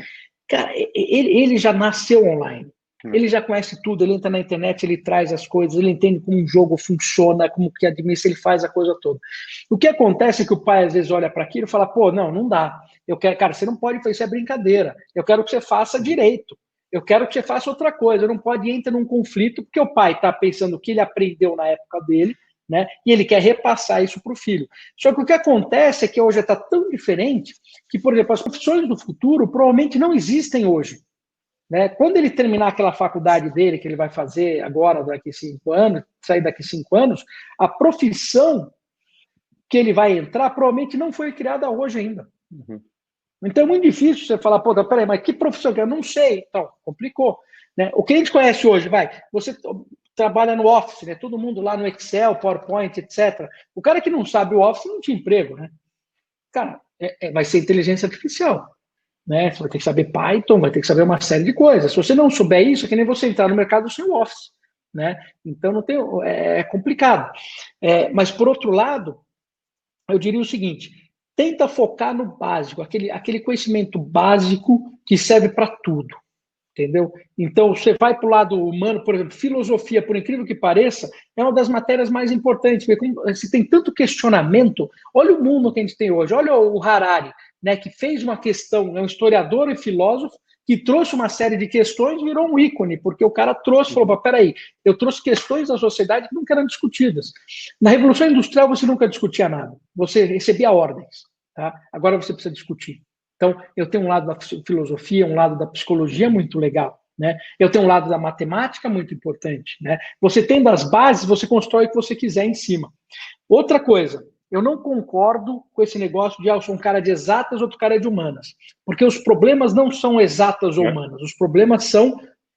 Cara, ele já nasceu online. Ele já conhece tudo, ele entra na internet, ele traz as coisas, ele entende como um jogo funciona, como que administra, ele faz a coisa toda. O que acontece é que o pai às vezes olha para aquilo e fala, pô, não dá. Eu quero, cara, você não pode fazer, isso é brincadeira. Eu quero que você faça direito. Eu quero que você faça outra coisa. Não pode entrar num conflito, porque o pai está pensando o que ele aprendeu na época dele, né? E ele quer repassar isso para o filho. Só que o que acontece é que hoje está tão diferente que, por exemplo, as profissões do futuro provavelmente não existem hoje. Né? Quando ele terminar aquela faculdade dele, que ele vai fazer agora, daqui 5 anos, sair daqui 5 anos, a profissão que ele vai entrar provavelmente não foi criada hoje ainda. Uhum. Então é muito difícil você falar, pô, peraí, mas que profissão que eu não sei? Então, complicou. Né? O que a gente conhece hoje, você trabalha no Office, né? Todo mundo lá no Excel, PowerPoint, etc. O cara que não sabe o Office não tinha emprego, né? Cara, vai ser inteligência artificial. Né? Você vai ter que saber Python, vai ter que saber uma série de coisas. Se você não souber isso, é que nem você entrar no mercado sem o Office. Né? Então não tem, é complicado. Mas, por outro lado, eu diria o seguinte: tenta focar no básico, aquele conhecimento básico que serve para tudo. Entendeu? Então, você vai para o lado humano, por exemplo, filosofia, por incrível que pareça, é uma das matérias mais importantes, porque se tem tanto questionamento, olha o mundo que a gente tem hoje, olha o Harari, né, que fez uma questão, é um historiador e filósofo, que trouxe uma série de questões e virou um ícone, porque o cara falou, peraí, eu trouxe questões da sociedade que nunca eram discutidas. Na Revolução Industrial você nunca discutia nada, você recebia ordens, tá? Agora você precisa discutir. Então, eu tenho um lado da filosofia, um lado da psicologia muito legal, né? Eu tenho um lado da matemática muito importante, né? Você tendo as bases, você constrói o que você quiser em cima. Outra coisa, eu não concordo com esse negócio de eu sou um cara de exatas, outro cara de humanas, porque os problemas não são exatas ou humanas, os problemas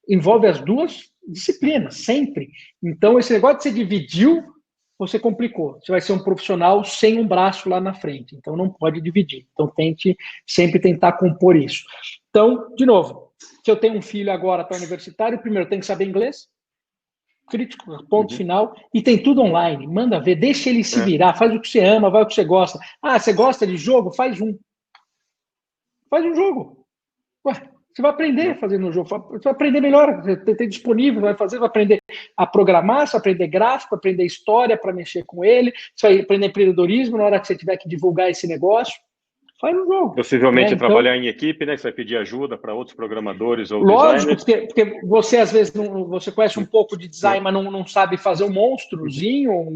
envolvem as duas disciplinas, sempre. Então, esse negócio de você dividiu, você complicou. Você vai ser um profissional sem um braço lá na frente. Então, não pode dividir. Então, tente sempre tentar compor isso. Então, de novo, se eu tenho um filho agora para universitário, primeiro tem que saber inglês, crítico, ponto final, e tem tudo online. Manda ver, deixa ele se virar, faz o que você ama, vai o que você gosta. Ah, você gosta de jogo? Faz um. Faz um jogo. Ué, você vai aprender a fazer no jogo, você vai aprender melhor, você tem disponível, vai aprender a programar, você vai aprender gráfico, aprender história para mexer com ele, você vai aprender empreendedorismo na hora que você tiver que divulgar esse negócio. Faz no jogo. Possivelmente trabalhar em equipe, né? Você vai pedir ajuda para outros programadores ou lógico, designers. Porque você às vezes você conhece um pouco de design, mas não sabe fazer um monstrozinho,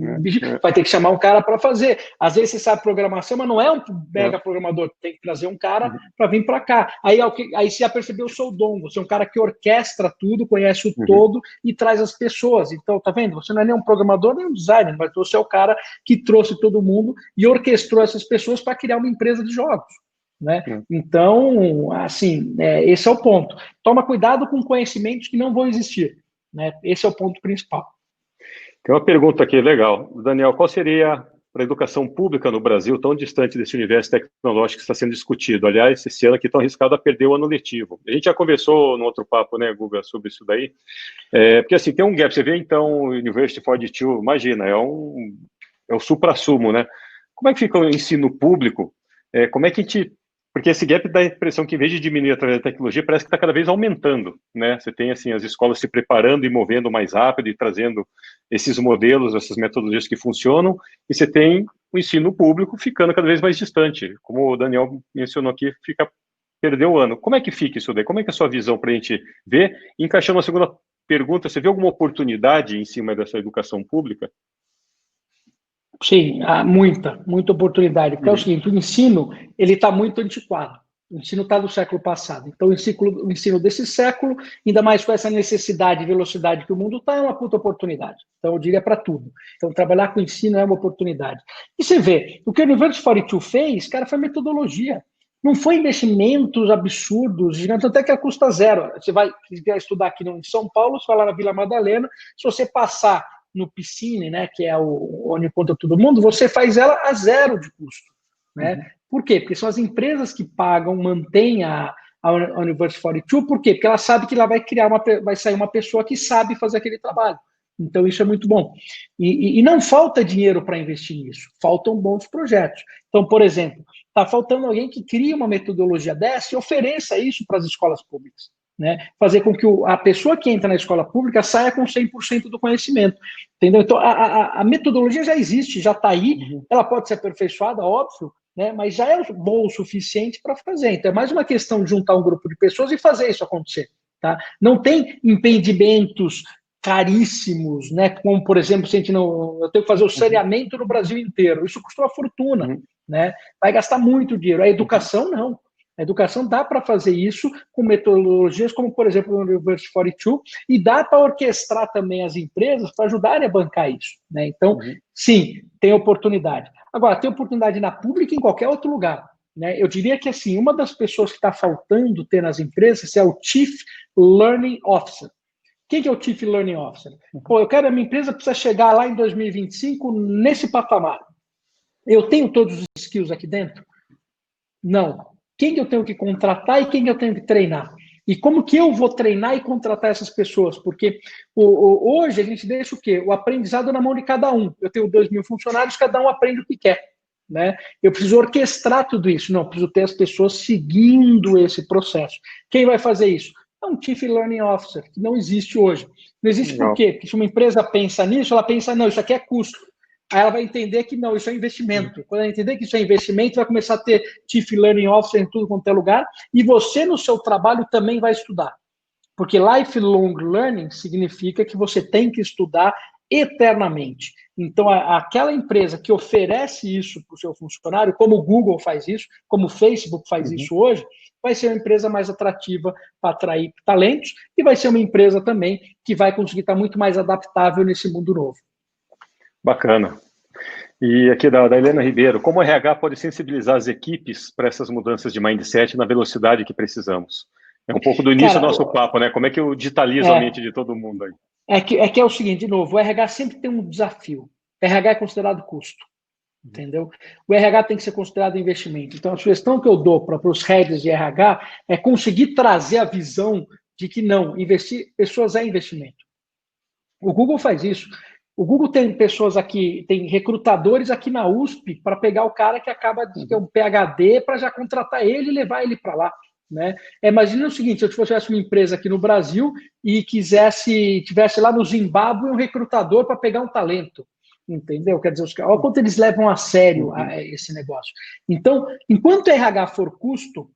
vai ter que chamar um cara para fazer. Às vezes você sabe programação, mas não é um mega programador, tem que trazer um cara para vir para cá. Aí você já percebeu o seu dom, você é um cara que orquestra tudo, conhece o todo e traz as pessoas. Então, tá vendo? Você não é nem um programador, nem um designer, mas você é o cara que trouxe todo mundo e orquestrou essas pessoas para criar uma empresa de jogos. Né? Então, assim, esse é o ponto. Toma cuidado com conhecimentos que não vão existir. Né? Esse é o ponto principal. Tem uma pergunta aqui legal. Daniel, qual seria para a educação pública no Brasil, tão distante desse universo tecnológico que está sendo discutido? Aliás, esse ano aqui estão arriscados a perder o ano letivo. A gente já conversou no outro papo, né, Guga, sobre isso daí. Porque assim, tem um gap. Você vê, então, o University 42, imagina, é o supra-sumo, né? Como é que fica o ensino público? Como é que a gente... Porque esse gap dá a impressão que, em vez de diminuir através da tecnologia, parece que está cada vez aumentando, né? Você tem, assim, as escolas se preparando e movendo mais rápido e trazendo esses modelos, essas metodologias que funcionam, e você tem o ensino público ficando cada vez mais distante. Como o Daniel mencionou aqui, perdeu o ano. Como é que fica isso daí? Como é que é a sua visão para a gente ver? E encaixando a segunda pergunta, você vê alguma oportunidade em cima dessa educação pública? Sim, há muita oportunidade. Porque é o seguinte, o ensino ele está muito antiquado. O ensino está do século passado. Então, o ensino desse século, ainda mais com essa necessidade e velocidade que o mundo está, é uma puta oportunidade. Então, eu diria para tudo. Então, trabalhar com ensino é uma oportunidade. E você vê, o que o University 42 fez, cara, foi metodologia. Não foi investimentos absurdos, gigantes, até que custa zero. Você vai estudar aqui em São Paulo, você vai lá na Vila Madalena, se você passar no Piscine, né, que é onde conta todo mundo, você faz ela a zero de custo. Né? Por quê? Porque são as empresas que pagam, mantêm a University 42, por quê? Porque ela sabe que lá vai sair uma pessoa que sabe fazer aquele trabalho. Então, isso é muito bom. E não falta dinheiro para investir nisso, faltam bons projetos. Então, por exemplo, está faltando alguém que crie uma metodologia dessa e ofereça isso para as escolas públicas. Né? Fazer com que a pessoa que entra na escola pública saia com 100% do conhecimento. Entendeu? Então, a metodologia já existe, já está aí, ela pode ser aperfeiçoada, óbvio, né? Mas já é bom o suficiente para fazer. Então, é mais uma questão de juntar um grupo de pessoas e fazer isso acontecer. Tá? Não tem impedimentos caríssimos, né? Como, por exemplo, se a gente não, eu tenho que fazer o saneamento no Brasil inteiro. Isso custa uma fortuna, né? Vai gastar muito dinheiro. A educação, não. A educação dá para fazer isso com metodologias como, por exemplo, o University 42, e dá para orquestrar também as empresas para ajudarem a bancar isso, né? Então, sim, tem oportunidade. Agora, tem oportunidade na pública e em qualquer outro lugar, né? Eu diria que, assim, uma das pessoas que está faltando ter nas empresas é o Chief Learning Officer. Quem que é o Chief Learning Officer? Pô, eu quero, a minha empresa precisa chegar lá em 2025 nesse patamar. Eu tenho todos os skills aqui dentro? Não. Quem que eu tenho que contratar e quem que eu tenho que treinar? E como que eu vou treinar e contratar essas pessoas? Porque hoje a gente deixa o quê? O aprendizado na mão de cada um. Eu tenho 2.000 funcionários, cada um aprende o que quer, né? Eu preciso orquestrar tudo isso. Não, preciso ter as pessoas seguindo esse processo. Quem vai fazer isso? É um Chief Learning Officer, que não existe hoje. Não existe por quê? Porque se uma empresa pensa nisso, ela pensa, não, isso aqui é custo. Aí ela vai entender que não, isso é investimento. Quando ela entender que isso é investimento, vai começar a ter Chief Learning Officer em tudo quanto é lugar, e você, no seu trabalho, também vai estudar. Porque lifelong learning significa que você tem que estudar eternamente. Então, aquela empresa que oferece isso para o seu funcionário, como o Google faz isso, como o Facebook faz isso hoje, vai ser uma empresa mais atrativa para atrair talentos, e vai ser uma empresa também que vai conseguir estar muito mais adaptável nesse mundo novo. Bacana. E aqui da Helena Ribeiro, como o RH pode sensibilizar as equipes para essas mudanças de mindset na velocidade que precisamos? É um pouco do início do nosso papo, né? Como é que eu digitalizo a mente de todo mundo aí? É que é o seguinte, de novo, o RH sempre tem um desafio. O RH é considerado custo, entendeu? O RH tem que ser considerado investimento. Então, a sugestão que eu dou para os heads de RH é conseguir trazer a visão de que não, investir, pessoas é investimento. O Google faz isso. O Google tem pessoas aqui, tem recrutadores aqui na USP para pegar o cara que acaba de ter um PhD para já contratar ele e levar ele para lá, né? Imagina o seguinte, se eu tivesse uma empresa aqui no Brasil e tivesse lá no Zimbábue um recrutador para pegar um talento, entendeu? Quer dizer, olha quanto eles levam a sério esse negócio. Então, enquanto RH for custo,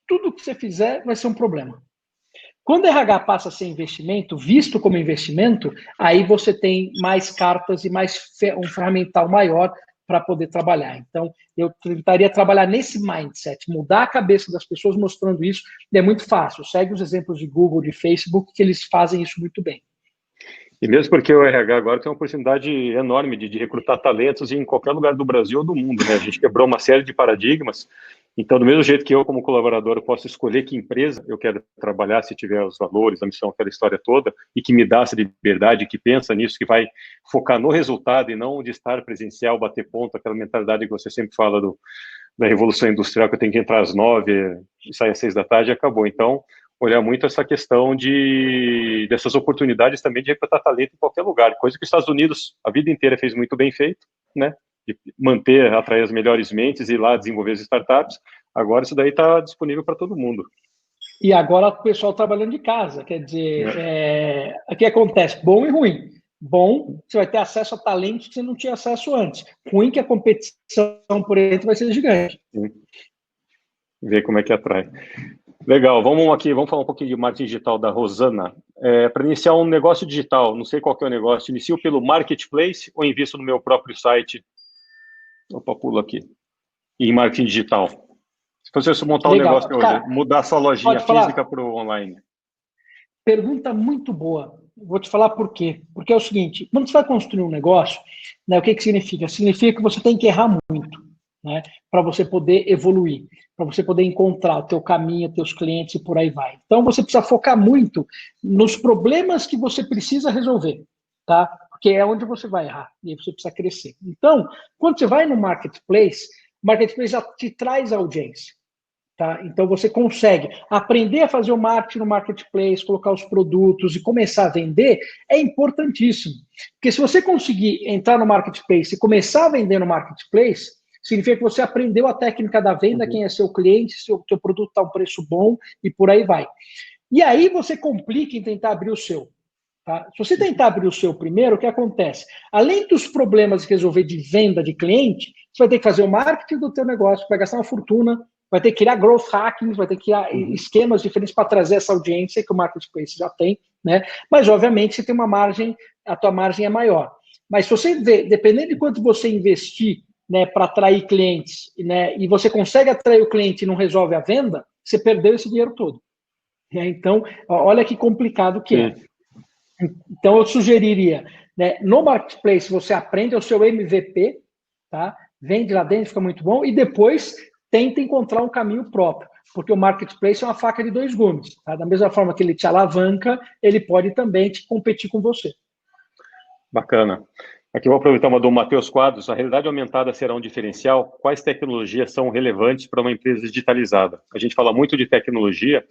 tudo que você fizer vai ser um problema. Quando o RH passa a ser investimento, visto como investimento, aí você tem mais cartas e um ferramental maior para poder trabalhar. Então, eu tentaria trabalhar nesse mindset, mudar a cabeça das pessoas mostrando isso, e é muito fácil. Segue os exemplos de Google, de Facebook, que eles fazem isso muito bem. E mesmo porque o RH agora tem uma oportunidade enorme de recrutar talentos em qualquer lugar do Brasil ou do mundo, né? A gente quebrou uma série de paradigmas. Então, do mesmo jeito que eu, como colaborador, posso escolher que empresa eu quero trabalhar, se tiver os valores, a missão, aquela história toda, e que me dá essa liberdade, que pensa nisso, que vai focar no resultado e não de estar presencial, bater ponto, aquela mentalidade que você sempre fala da Revolução Industrial, que eu tenho que entrar às 9 e sair às 6 da tarde, acabou. Então, olhar muito essa questão dessas oportunidades também de recrutar talento em qualquer lugar, coisa que os Estados Unidos a vida inteira fez muito bem feito, né? De manter, atrair as melhores mentes e ir lá desenvolver as startups. Agora isso daí está disponível para todo mundo. E agora o pessoal trabalhando de casa, quer dizer, o que acontece? Bom e ruim. Bom, você vai ter acesso a talentos que você não tinha acesso antes. Ruim que a competição por dentro vai ser gigante. Sim. Ver como é que atrai. Legal, vamos falar um pouquinho de marketing digital da Rosana. Para iniciar um negócio digital, não sei qual que é o negócio, inicio pelo marketplace ou invisto no meu próprio site? Opa, pulo aqui. Em marketing digital. Se você montar um negócio hoje, cara, mudar sua lojinha física para o online. Pergunta muito boa. Vou te falar por quê. Porque é o seguinte, quando você vai construir um negócio, né, o que significa? Significa que você tem que errar muito, né, para você poder evoluir, para você poder encontrar o teu caminho, teus clientes e por aí vai. Então, você precisa focar muito nos problemas que você precisa resolver, tá? Porque é onde você vai errar e aí você precisa crescer. Então, quando você vai no marketplace, o marketplace já te traz audiência. Tá? Então, você consegue aprender a fazer o marketing no marketplace, colocar os produtos e começar a vender, é importantíssimo. Porque se você conseguir entrar no marketplace e começar a vender no marketplace, significa que você aprendeu a técnica da venda, quem é seu cliente, se o teu produto está a um preço bom e por aí vai. E aí você complica em tentar abrir o seu. Tá? Se você tentar abrir o seu primeiro, o que acontece? Além dos problemas de resolver de venda de cliente, você vai ter que fazer o marketing do teu negócio, vai gastar uma fortuna, vai ter que criar growth hacking, vai ter que criar esquemas diferentes para trazer essa audiência que o marketplace já tem, né? Mas, obviamente, você tem uma margem, a tua margem é maior. Mas se você vê, dependendo de quanto você investir, né, para atrair clientes, né, e você consegue atrair o cliente e não resolve a venda, você perdeu esse dinheiro todo. Né? Então, olha que complicado que é. Então, eu sugeriria, né, no marketplace você aprende o seu MVP, tá? Vende lá dentro, fica muito bom, e depois tenta encontrar um caminho próprio, porque o marketplace é uma faca de dois gumes. Tá? Da mesma forma que ele te alavanca, ele pode também te competir com você. Bacana. Aqui eu vou aproveitar uma do Matheus Quadros. A realidade aumentada será um diferencial? Quais tecnologias são relevantes para uma empresa digitalizada? A gente fala muito de tecnologia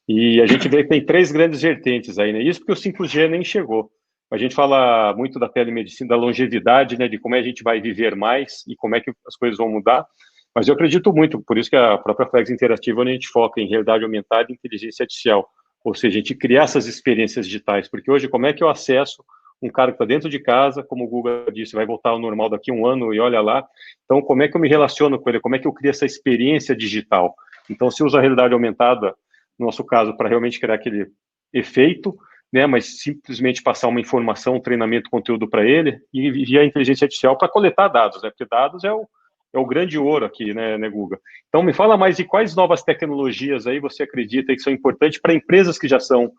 e a gente vê que tem três grandes vertentes aí, né? Isso porque o 5G nem chegou. A gente fala muito da telemedicina, da longevidade, né? De como a gente vai viver mais e como é que as coisas vão mudar. Mas eu acredito muito, por isso que a própria Flex Interativa, onde a gente foca em realidade aumentada e inteligência artificial. Ou seja, a gente criar essas experiências digitais. Porque hoje, como é que eu acesso um cara que está dentro de casa, como o Google disse, vai voltar ao normal daqui a um ano e olha lá. Então, como é que eu me relaciono com ele? Como é que eu crio essa experiência digital? Então, se usa a realidade aumentada, no nosso caso, para realmente criar aquele efeito, né, mas simplesmente passar uma informação, um treinamento, conteúdo para ele e via a inteligência artificial para coletar dados, né, porque dados é o grande ouro aqui, né, Guga? Então, me fala mais de quais novas tecnologias aí você acredita que são importantes para empresas que já são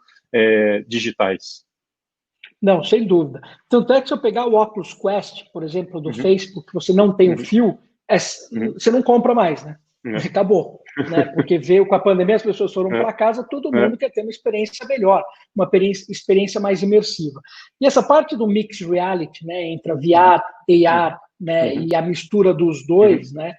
digitais. Não, sem dúvida. Tanto é que se eu pegar o Oculus Quest, por exemplo, do Facebook, que você não tem o fio, você não compra mais, né? Acabou. Né? Porque veio com a pandemia, as pessoas foram para casa, todo mundo quer ter uma experiência melhor, uma experiência mais imersiva. E essa parte do mixed reality, né, entre a VR, AR, né, e a mistura dos dois, né,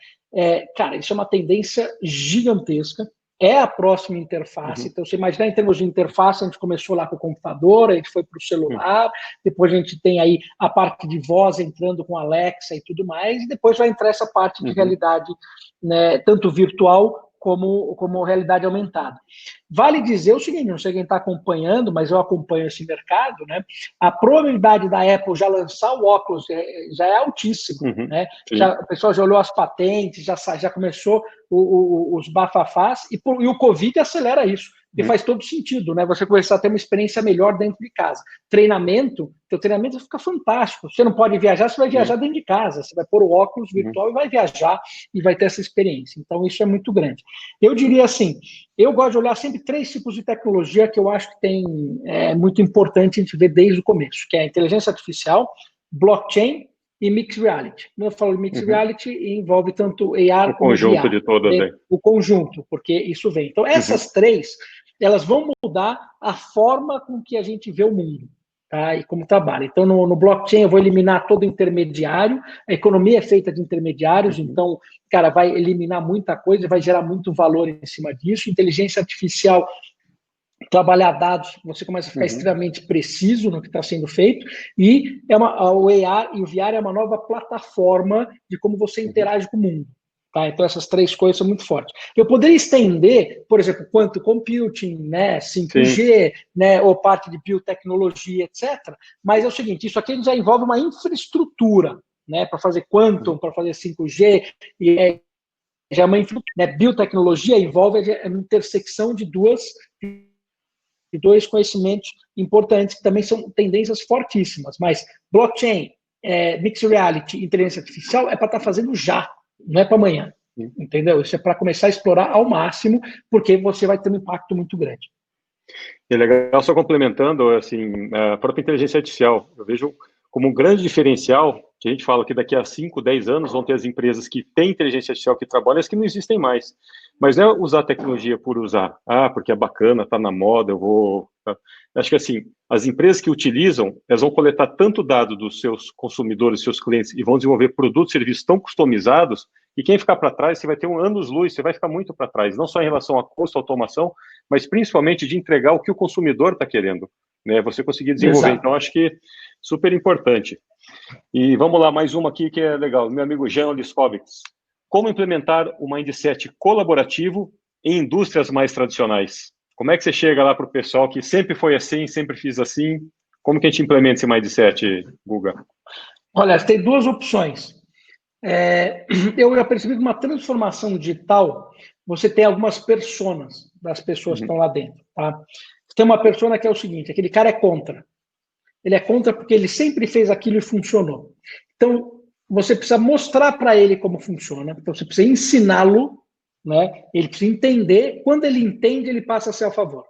cara, isso é uma tendência gigantesca. É a próxima interface. Então, você imagina em termos de interface, a gente começou lá com o computador, a gente foi para o celular, depois a gente tem aí a parte de voz entrando com Alexa e tudo mais, e depois vai entrar essa parte de realidade, né, tanto virtual como realidade aumentada. Vale dizer o seguinte, não sei quem está acompanhando, mas eu acompanho esse mercado, né? A probabilidade da Apple já lançar o óculos já é altíssima, né? O pessoal já olhou as patentes, já começou os bafafás, e o Covid acelera isso. E faz todo sentido, né? Você começar a ter uma experiência melhor dentro de casa. Teu treinamento fica fantástico. Você não pode viajar, você vai viajar dentro de casa. Você vai pôr o óculos virtual e vai viajar e vai ter essa experiência. Então, isso é muito grande. Eu diria assim, eu gosto de olhar sempre três tipos de tecnologia que eu acho que é muito importante a gente ver desde o começo, que é a inteligência artificial, blockchain e mixed reality. Quando eu falo de mixed reality, envolve tanto AR como VR. O conjunto de todas aí. O conjunto, porque isso vem. Então, essas três, elas vão mudar a forma com que a gente vê o mundo, tá? E como trabalha. Então, no blockchain, eu vou eliminar todo intermediário. A economia é feita de intermediários, então, cara, vai eliminar muita coisa, vai gerar muito valor em cima disso. Inteligência artificial, trabalhar dados, você começa a ficar extremamente preciso no que está sendo feito, e o AR e o VR é uma nova plataforma de como você interage com o mundo. Tá? Então, essas três coisas são muito fortes. Eu poderia estender, por exemplo, quanto computing, né, 5G, né, ou parte de biotecnologia, etc. Mas é o seguinte, isso aqui já envolve uma infraestrutura, né, para fazer quantum, para fazer 5G, e já é uma infraestrutura, né, biotecnologia envolve a intersecção de dois conhecimentos importantes, que também são tendências fortíssimas, mas blockchain, mixed reality, inteligência artificial é para estar fazendo já, não é para amanhã, entendeu? Isso é para começar a explorar ao máximo, porque você vai ter um impacto muito grande. É legal, só complementando, assim, a própria inteligência artificial, eu vejo como um grande diferencial, que a gente fala que daqui a 5, 10 anos vão ter as empresas que têm inteligência artificial que trabalham, as que não existem mais. Mas não é usar a tecnologia por usar. Porque é bacana, está na moda, eu vou... Acho que, assim, as empresas que utilizam, elas vão coletar tanto dado dos seus consumidores, seus clientes, e vão desenvolver produtos e serviços tão customizados, e quem ficar para trás, você vai ter um anos-luz, você vai ficar muito para trás, não só em relação a custo, automação, mas principalmente de entregar o que o consumidor está querendo, né? Você conseguir desenvolver. Exato. Então, acho que super importante. E vamos lá, mais uma aqui que é legal. Meu amigo Jean Liskovics. Como implementar o mindset colaborativo em indústrias mais tradicionais? Como é que você chega lá para o pessoal que sempre foi assim, sempre fiz assim? Como que a gente implementa esse mindset, Guga? Olha, tem duas opções. Eu já percebi que uma transformação digital, você tem algumas personas das pessoas que estão lá dentro. Tá? Tem uma persona que é o seguinte, aquele cara é contra. Ele é contra porque ele sempre fez aquilo e funcionou. Então, você precisa mostrar para ele como funciona. Então, você precisa ensiná-lo, né? Ele precisa entender. Quando ele entende, ele passa a ser a favor.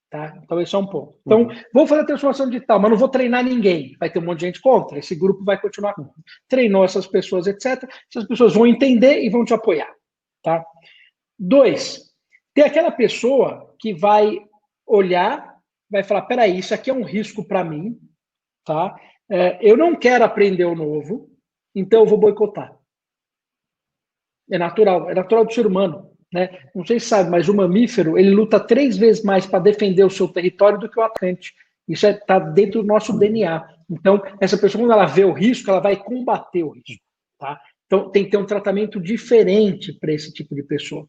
Tá? Então, esse é um ponto. Então, vou fazer a transformação digital, mas não vou treinar ninguém. Vai ter um monte de gente contra. Esse grupo vai continuar contra. Treinou essas pessoas, etc. Essas pessoas vão entender e vão te apoiar. Tá? 2, tem aquela pessoa que vai olhar, vai falar, peraí, isso aqui é um risco para mim, tá? Eu não quero aprender o novo, então eu vou boicotar. É natural do ser humano, né? Não sei se sabe, mas o mamífero, ele luta 3 vezes mais para defender o seu território do que o atacante. Isso está dentro do nosso DNA. Então, essa pessoa, quando ela vê o risco, ela vai combater o risco, tá? Então, tem que ter um tratamento diferente para esse tipo de pessoa.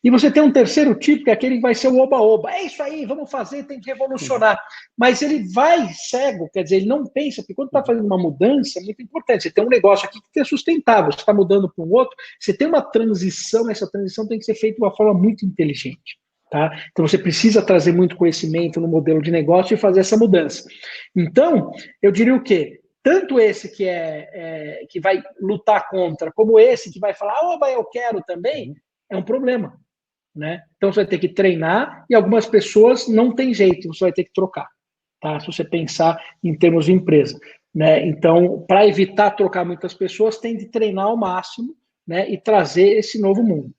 E você tem um terceiro tipo, que é aquele que vai ser o oba-oba. É isso aí, vamos fazer, tem que revolucionar. Mas ele vai cego, quer dizer, ele não pensa, porque quando está fazendo uma mudança, é muito importante. Você tem um negócio aqui que é sustentável, você está mudando para um outro, você tem uma transição, essa transição tem que ser feita de uma forma muito inteligente. Tá? Então, você precisa trazer muito conhecimento no modelo de negócio e fazer essa mudança. Então, eu diria o quê? Tanto esse que vai lutar contra, como esse que vai falar, oba, eu quero também, é um problema. Né? Então, você vai ter que treinar e algumas pessoas não tem jeito, você vai ter que trocar. Tá? Se você pensar em termos de empresa. Né? Então, para evitar trocar muitas pessoas, tem de treinar ao máximo, né? E trazer esse novo mundo.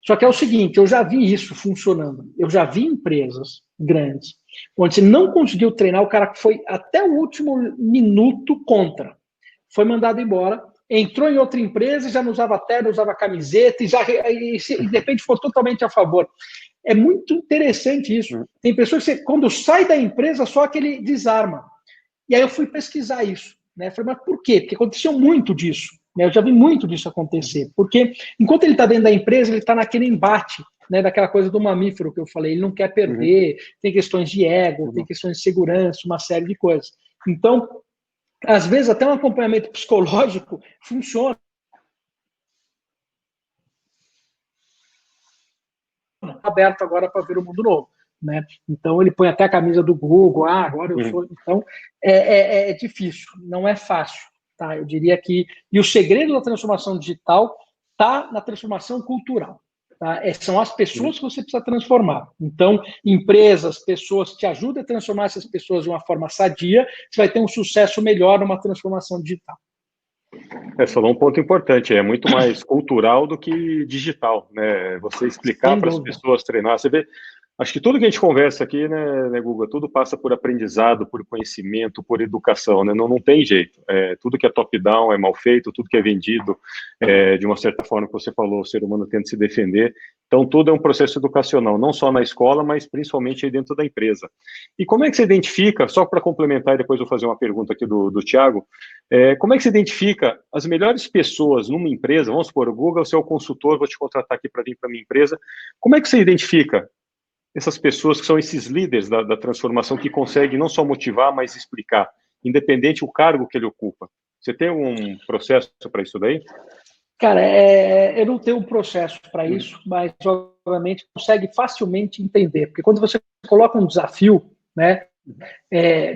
Só que é o seguinte, eu já vi isso funcionando. Eu já vi empresas grandes, onde você não conseguiu treinar, o cara foi até o último minuto contra. Foi mandado embora, entrou em outra empresa, já não usava terno, usava camiseta, e de repente foi totalmente a favor. É muito interessante isso. Tem pessoas que, quando sai da empresa, só que ele desarma. E aí eu fui pesquisar isso. Né? Falei, mas por quê? Porque aconteceu muito disso. Né? Eu já vi muito disso acontecer. Porque enquanto ele está dentro da empresa, ele está naquele embate, né, daquela coisa do mamífero que eu falei. Ele não quer perder, tem questões de ego, tem questões de segurança, uma série de coisas. Então, às vezes, até um acompanhamento psicológico funciona. Aberto agora para ver o mundo novo. Né? Então, ele põe até a camisa do Google, agora eu sou. Então, é difícil, não é fácil. Tá? Eu diria que. E o segredo da transformação digital está na transformação cultural. Tá? São as pessoas que você precisa transformar. Então, empresas, pessoas te ajudam a transformar essas pessoas de uma forma sadia, você vai ter um sucesso melhor numa transformação digital. Você falou um ponto importante, é muito mais cultural do que digital, né? Você explicar para as pessoas, treinar, você vê. Acho que tudo que a gente conversa aqui, né, Guga, tudo passa por aprendizado, por conhecimento, por educação, né? Não tem jeito. Tudo que é top-down é mal feito, tudo que é vendido, de uma certa forma que você falou, o ser humano tenta se defender. Então, tudo é um processo educacional, não só na escola, mas principalmente aí dentro da empresa. E como é que você identifica, só para complementar e depois eu vou fazer uma pergunta aqui do Thiago, como é que você identifica as melhores pessoas numa empresa? Vamos supor, o Guga, você é o consultor, vou te contratar aqui para vir para a minha empresa. Como é que você identifica essas pessoas que são esses líderes da transformação que conseguem não só motivar, mas explicar, independente do cargo que ele ocupa? Você tem um processo para isso daí? Cara, eu não tenho um processo para isso, mas, obviamente, consegue facilmente entender. Porque quando você coloca um desafio, né,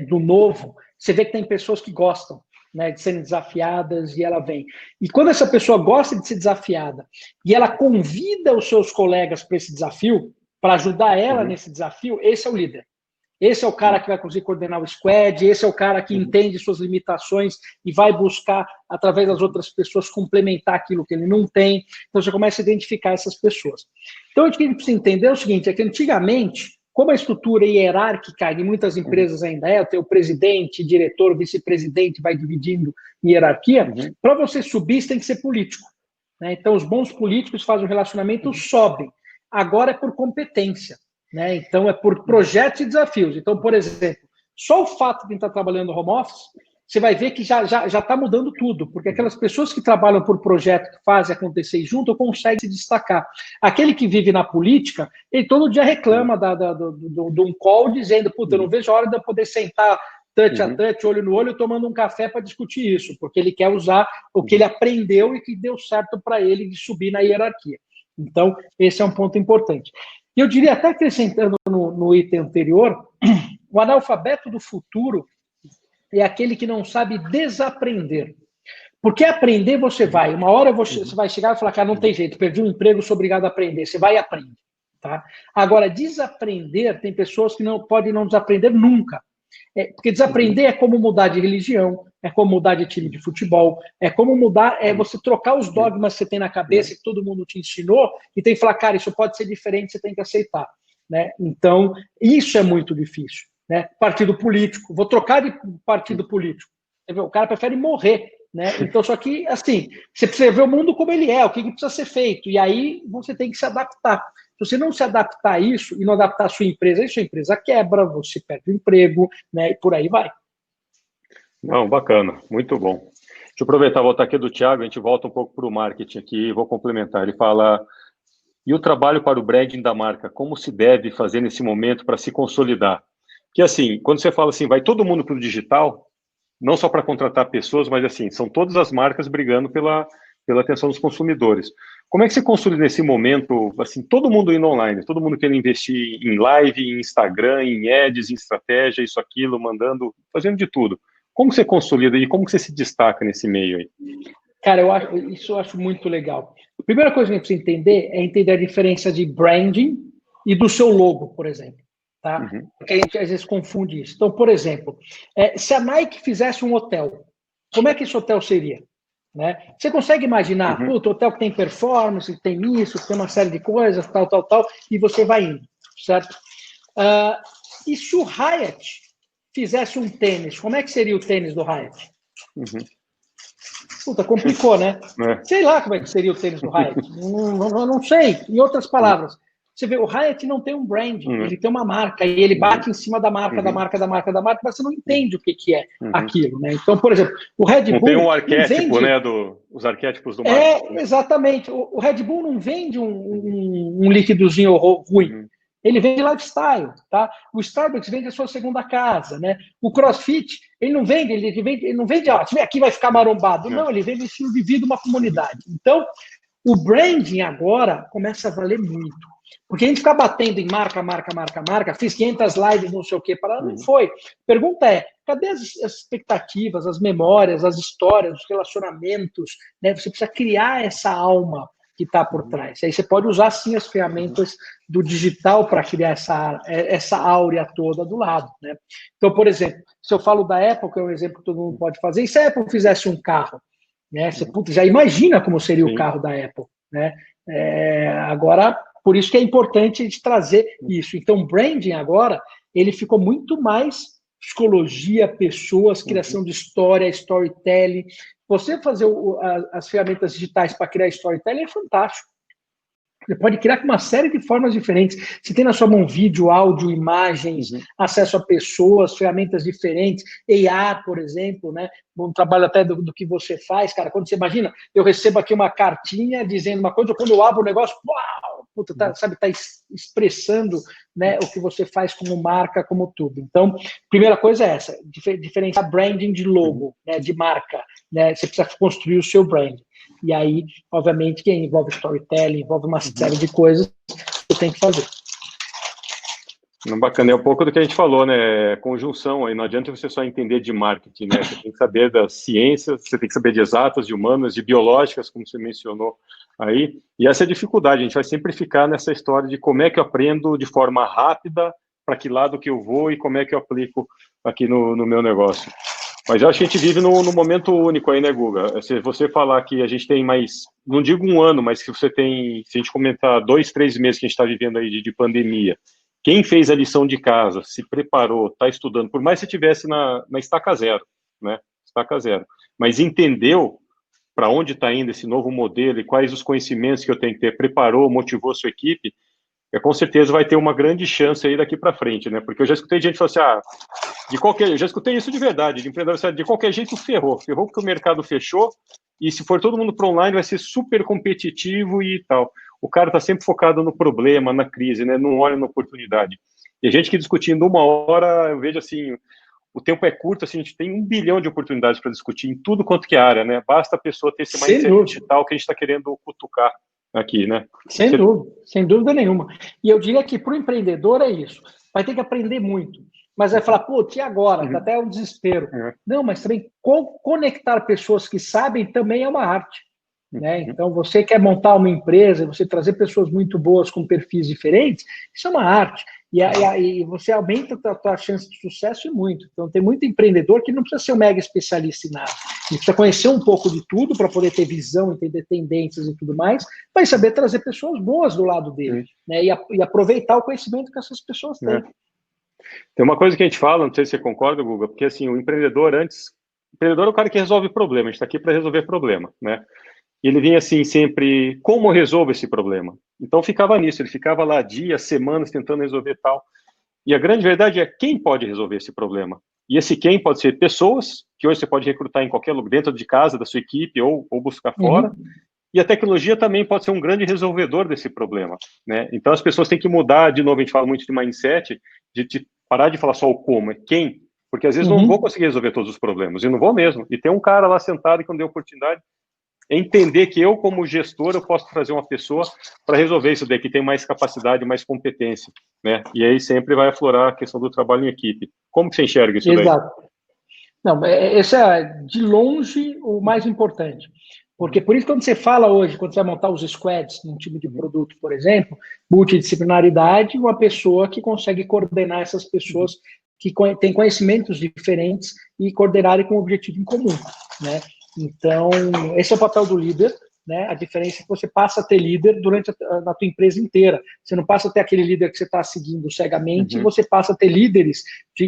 do novo, você vê que tem pessoas que gostam, né, de serem desafiadas e ela vem. E quando essa pessoa gosta de ser desafiada e ela convida os seus colegas para esse desafio, para ajudar ela nesse desafio, esse é o líder. Esse é o cara que vai conseguir coordenar o squad, esse é o cara que entende suas limitações e vai buscar, através das outras pessoas, complementar aquilo que ele não tem. Então, você começa a identificar essas pessoas. Então, o que a gente precisa entender é o seguinte, é que antigamente, como a estrutura hierárquica em muitas empresas ainda eu tenho o presidente, diretor, vice-presidente, vai dividindo em hierarquia, para você subir, você tem que ser político. Né? Então, os bons políticos fazem um relacionamento, sobem. Agora é por competência. Né? Então, é por projetos e desafios. Então, por exemplo, só o fato de quem está trabalhando no home office, você vai ver que já está mudando tudo, porque aquelas pessoas que trabalham por projeto, que fazem acontecer junto, conseguem se destacar. Aquele que vive na política, ele todo dia reclama de um call dizendo, puta, eu não vejo a hora de eu poder sentar touch a touch, olho no olho, tomando um café para discutir isso, porque ele quer usar o que ele aprendeu e que deu certo para ele de subir na hierarquia. Então, esse é um ponto importante. E eu diria, até acrescentando no item anterior, o analfabeto do futuro é aquele que não sabe desaprender. Porque aprender você vai. Uma hora você vai chegar e falar, cara, não tem jeito, perdi um emprego, sou obrigado a aprender. Você vai e aprende. Tá? Agora, desaprender, tem pessoas que não podem não desaprender nunca. Porque desaprender é como mudar de religião, é como mudar de time de futebol, é como mudar, é você trocar os dogmas que você tem na cabeça, que todo mundo te ensinou, e tem que falar, cara, isso pode ser diferente, você tem que aceitar. Né? Então, isso é muito difícil. Né? Partido político, vou trocar de partido político. O cara prefere morrer. Né? Então, só que, assim, você precisa ver o mundo como ele é, o que precisa ser feito, e aí você tem que se adaptar. Se você não se adaptar a isso e não adaptar a sua empresa, aí sua empresa quebra, você perde o emprego, né? E por aí vai. Não, bacana, muito bom. Deixa eu aproveitar, voltar aqui do Thiago, a gente volta um pouco para o marketing aqui e vou complementar. Ele fala, e o trabalho para o branding da marca, como se deve fazer nesse momento para se consolidar? Que assim, quando você fala assim, vai todo mundo para o digital, não só para contratar pessoas, mas assim, são todas as marcas brigando pela atenção dos consumidores. Como é que você consolida nesse momento, assim, todo mundo indo online, todo mundo querendo investir em live, em Instagram, em ads, em estratégia, isso, aquilo, mandando, fazendo de tudo. Como você consolida e como você se destaca nesse meio aí? Cara, isso eu acho muito legal. A primeira coisa que a gente precisa entender é entender a diferença de branding e do seu logo, por exemplo. Tá? Porque a gente às vezes confunde isso. Então, por exemplo, se a Nike fizesse um hotel, como é que esse hotel seria? Né? Você consegue imaginar, puto, hotel que tem performance, que tem isso, que tem uma série de coisas, tal, e você vai indo, certo? E se o Hyatt fizesse um tênis, como é que seria o tênis do Hyatt? Puta, complicou, né? Sei lá como é que seria o tênis do Hyatt. Não sei. Em outras palavras, você vê, o Hyatt não tem um branding, ele tem uma marca, e ele bate em cima da marca, mas você não entende o que é aquilo, né? Então, por exemplo, o Red Bull... Não tem um arquétipo, né, os arquétipos do marketing. Exatamente. O Red Bull não vende um líquidozinho ruim. Ele vende lifestyle, tá? O Starbucks vende a sua segunda casa, né? O CrossFit, ele não vende, aqui vai ficar marombado. Não, ele vende o estilo de vida, uma comunidade. Então, o branding agora começa a valer muito. Porque a gente fica batendo em marca, fiz 500 lives, não sei o quê, não foi. Pergunta é, cadê as expectativas, as memórias, as histórias, os relacionamentos, né? Você precisa criar essa alma que está por trás. Aí você pode usar, sim, as ferramentas do digital para criar essa áurea toda do lado, né? Então, por exemplo, se eu falo da Apple, que é um exemplo que todo mundo pode fazer, e se a Apple fizesse um carro, né? Você já imagina como seria o carro da Apple, né? Agora, por isso que é importante a gente trazer isso. Então, branding agora, ele ficou muito mais psicologia, pessoas, criação de história, storytelling. Você fazer as ferramentas digitais para criar storytelling é fantástico. Você pode criar com uma série de formas diferentes. Você tem na sua mão vídeo, áudio, imagens, acesso a pessoas, ferramentas diferentes, AR, por exemplo, né? Um trabalho até do que você faz, cara. Quando você imagina, eu recebo aqui uma cartinha dizendo uma coisa, quando eu abro o negócio, uau, puta, tá expressando, né, o que você faz como marca, como tudo. Então, primeira coisa é essa, diferenciar branding de logo, né, de marca, né? Você precisa construir o seu brand. E aí, obviamente, que envolve storytelling, envolve uma série de coisas que você tem que fazer. Bacana, é um pouco do que a gente falou, né? Conjunção aí, não adianta você só entender de marketing, né? Você tem que saber das ciências, você tem que saber de exatas, de humanas, de biológicas, como você mencionou aí. E essa é a dificuldade, a gente vai sempre ficar nessa história de como é que eu aprendo de forma rápida, para que lado que eu vou e como é que eu aplico aqui no meu negócio. Mas eu acho que a gente vive num momento único aí, né, Guga? Se você falar que a gente tem mais, não digo um ano, mas que você tem, se a gente comentar 2, 3 meses que a gente está vivendo aí de pandemia, quem fez a lição de casa, se preparou, está estudando, por mais que você estivesse na estaca zero, né? Estaca zero. Mas entendeu para onde está indo esse novo modelo e quais os conhecimentos que eu tenho que ter, preparou, motivou a sua equipe, com certeza vai ter uma grande chance aí daqui para frente, né? Porque eu já escutei gente falar assim, eu já escutei isso de verdade, de empreendedor, de qualquer jeito ferrou porque o mercado fechou, e se for todo mundo para online vai ser super competitivo e tal. O cara está sempre focado no problema, na crise, né? Não olha na oportunidade. E a gente que discutindo uma hora, eu vejo assim, o tempo é curto, assim, a gente tem 1 bilhão de oportunidades para discutir em tudo quanto que é área, né? Basta a pessoa ter esse mindset digital que a gente está querendo cutucar aqui, né? Sem dúvida nenhuma. E eu diria que para o empreendedor é isso. Vai ter que aprender muito. Mas vai falar, pô, e agora? Tá até um desespero. Não, mas também conectar pessoas que sabem também é uma arte. Né? Então, você quer montar uma empresa, você trazer pessoas muito boas com perfis diferentes, isso é uma arte. E você aumenta a tua chance de sucesso e muito. Então, tem muito empreendedor que não precisa ser um mega especialista em nada. Ele precisa conhecer um pouco de tudo para poder ter visão, entender tendências e tudo mais, vai saber trazer pessoas boas do lado dele, né? E aproveitar o conhecimento que essas pessoas têm. Tem uma coisa que a gente fala, não sei se você concorda, Guga, porque assim, o empreendedor é o cara que resolve problema, a gente está aqui para resolver problema, né? E ele vinha assim sempre, como eu resolvo esse problema? Então ficava nisso, ele ficava lá dias, semanas tentando resolver tal. E a grande verdade é quem pode resolver esse problema. E esse quem pode ser pessoas, que hoje você pode recrutar em qualquer lugar, dentro de casa, da sua equipe, ou buscar fora. E a tecnologia também pode ser um grande resolvedor desse problema, né? Então as pessoas têm que mudar, de novo, a gente fala muito de mindset, de parar de falar só o como, é quem. Porque às vezes não vou conseguir resolver todos os problemas, e não vou mesmo. E tem um cara lá sentado que não deu oportunidade, entender que eu, como gestor, eu posso trazer uma pessoa para resolver isso daí, que tem mais capacidade, mais competência, né? E aí sempre vai aflorar a questão do trabalho em equipe. Como que você enxerga isso daí? Exato. Não, esse é, de longe, o mais importante. Porque por isso, quando você fala hoje, quando você vai montar os squads num time de produto, por exemplo, multidisciplinaridade, uma pessoa que consegue coordenar essas pessoas que têm conhecimentos diferentes e coordenarem com um objetivo em comum, né? Então, esse é o papel do líder, né? A diferença é que você passa a ter líder na tua empresa inteira. Você não passa a ter aquele líder que você está seguindo cegamente, você passa a ter líderes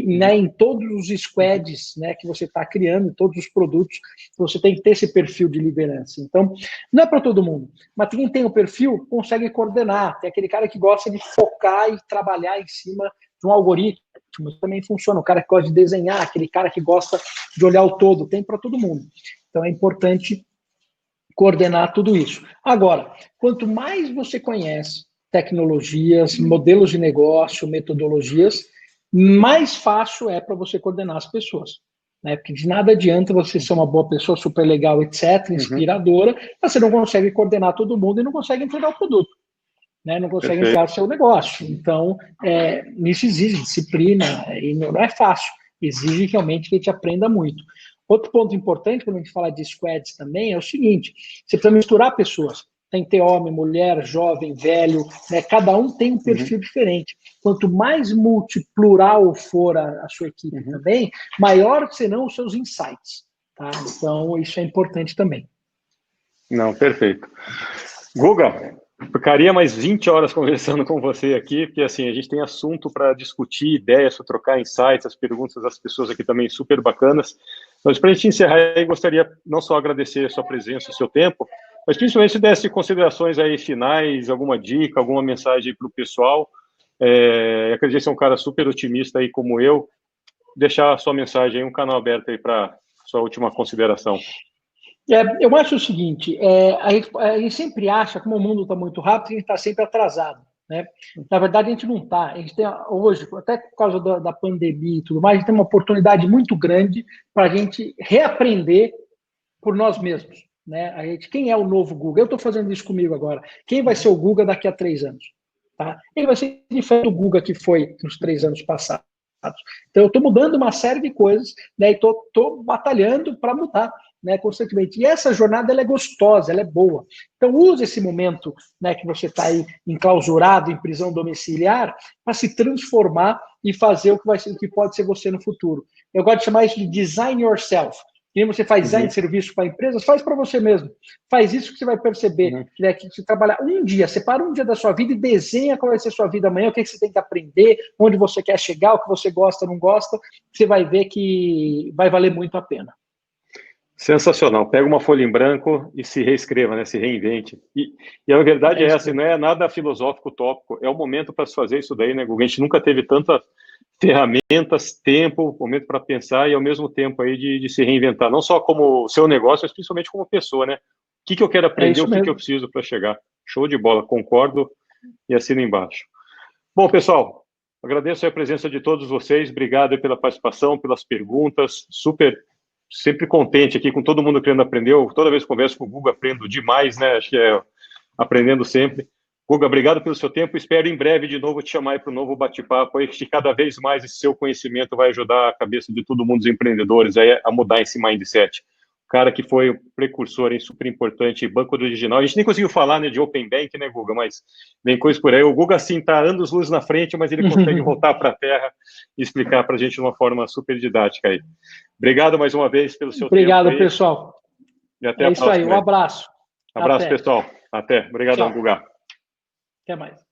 né, em todos os squads, né, que você está criando, em todos os produtos. Você tem que ter esse perfil de liderança. Então, não é para todo mundo, mas quem tem o perfil consegue coordenar. Tem aquele cara que gosta de focar e trabalhar em cima de um algoritmo. Também funciona. O cara que gosta de desenhar, aquele cara que gosta de olhar o todo. Tem para todo mundo. Então, é importante coordenar tudo isso. Agora, quanto mais você conhece tecnologias, modelos de negócio, metodologias, mais fácil é para você coordenar as pessoas. Né? Porque de nada adianta você ser uma boa pessoa, super legal, etc., inspiradora, mas você não consegue coordenar todo mundo e não consegue entregar o produto. Né? Não consegue entregar o seu negócio. Então, isso exige disciplina, e não é fácil. Exige realmente que a gente aprenda muito. Outro ponto importante, quando a gente fala de squads também, é o seguinte: você precisa misturar pessoas. Tem que ter homem, mulher, jovem, velho, né? Cada um tem um perfil diferente. Quanto mais multiplural for a sua equipe também, maior serão os seus insights. Tá? Então, isso é importante também. Não, perfeito. Guga, ficaria mais 20 horas conversando com você aqui, porque assim, a gente tem assunto para discutir, ideias, para trocar insights, as perguntas das pessoas aqui também super bacanas. Mas para a gente encerrar, eu gostaria não só agradecer a sua presença, o seu tempo, mas principalmente se desse considerações aí finais, alguma dica, alguma mensagem para o pessoal. Acredito que você é um cara super otimista aí como eu. Deixar a sua mensagem aí, um canal aberto aí para sua última consideração. Eu acho o seguinte, a gente sempre acha, como o mundo está muito rápido, a gente está sempre atrasado. Né? Na verdade, a gente não está. A gente tem hoje, até por causa da pandemia e tudo mais, a gente tem uma oportunidade muito grande para a gente reaprender por nós mesmos. Né? Quem é o novo Guga? Eu estou fazendo isso comigo agora. Quem vai ser o Guga daqui a 3 anos? Tá? Ele vai ser diferente do Guga que foi nos 3 anos passados. Então, eu estou mudando uma série de coisas, né, e estou batalhando para mudar, né, constantemente. E essa jornada ela é gostosa, ela é boa. Então, use esse momento, né, que você está aí enclausurado em prisão domiciliar para se transformar e fazer o que pode ser você no futuro. Eu gosto de chamar isso de design yourself. E você faz design de serviço para empresas, faz para você mesmo. Faz isso que você vai perceber. Né, que você trabalhar um dia, separa um dia da sua vida e desenha qual vai ser a sua vida amanhã, o que você tem que aprender, onde você quer chegar, o que você gosta, não gosta. Você vai ver que vai valer muito a pena. Sensacional. Pega uma folha em branco e se reescreva, né? Se reinvente. E a verdade é essa, não é nada filosófico, utópico. É o momento para se fazer isso daí, né, Guga? A gente nunca teve tanta ferramentas, tempo, momento para pensar e ao mesmo tempo aí de se reinventar, não só como seu negócio, mas principalmente como pessoa, né? O que eu quero aprender, o que eu preciso para chegar. Show de bola, concordo e assino embaixo. Bom, pessoal, Agradeço a presença de todos vocês, obrigado pela participação, pelas perguntas, sempre contente aqui com todo mundo querendo aprender. Toda vez que converso com o Guga, aprendo demais, né? Acho que é aprendendo sempre. Guga, obrigado pelo seu tempo. Espero em breve de novo te chamar para um novo bate-papo. Aí que cada vez mais esse seu conhecimento vai ajudar a cabeça de todo mundo, dos empreendedores, aí a mudar esse mindset. O cara que foi o precursor, super importante, Banco do Digital. A gente nem conseguiu falar, né, de Open Bank, né, Guga? Mas vem coisa por aí. O Guga, sim, está anos-luz na frente, mas ele consegue voltar para a terra e explicar para a gente de uma forma super didática aí. Obrigado mais uma vez pelo seu tempo. Obrigado, pessoal. E até a próxima. É isso aí, um abraço. Abraço, pessoal. Até. Obrigadão, Guga. Até mais.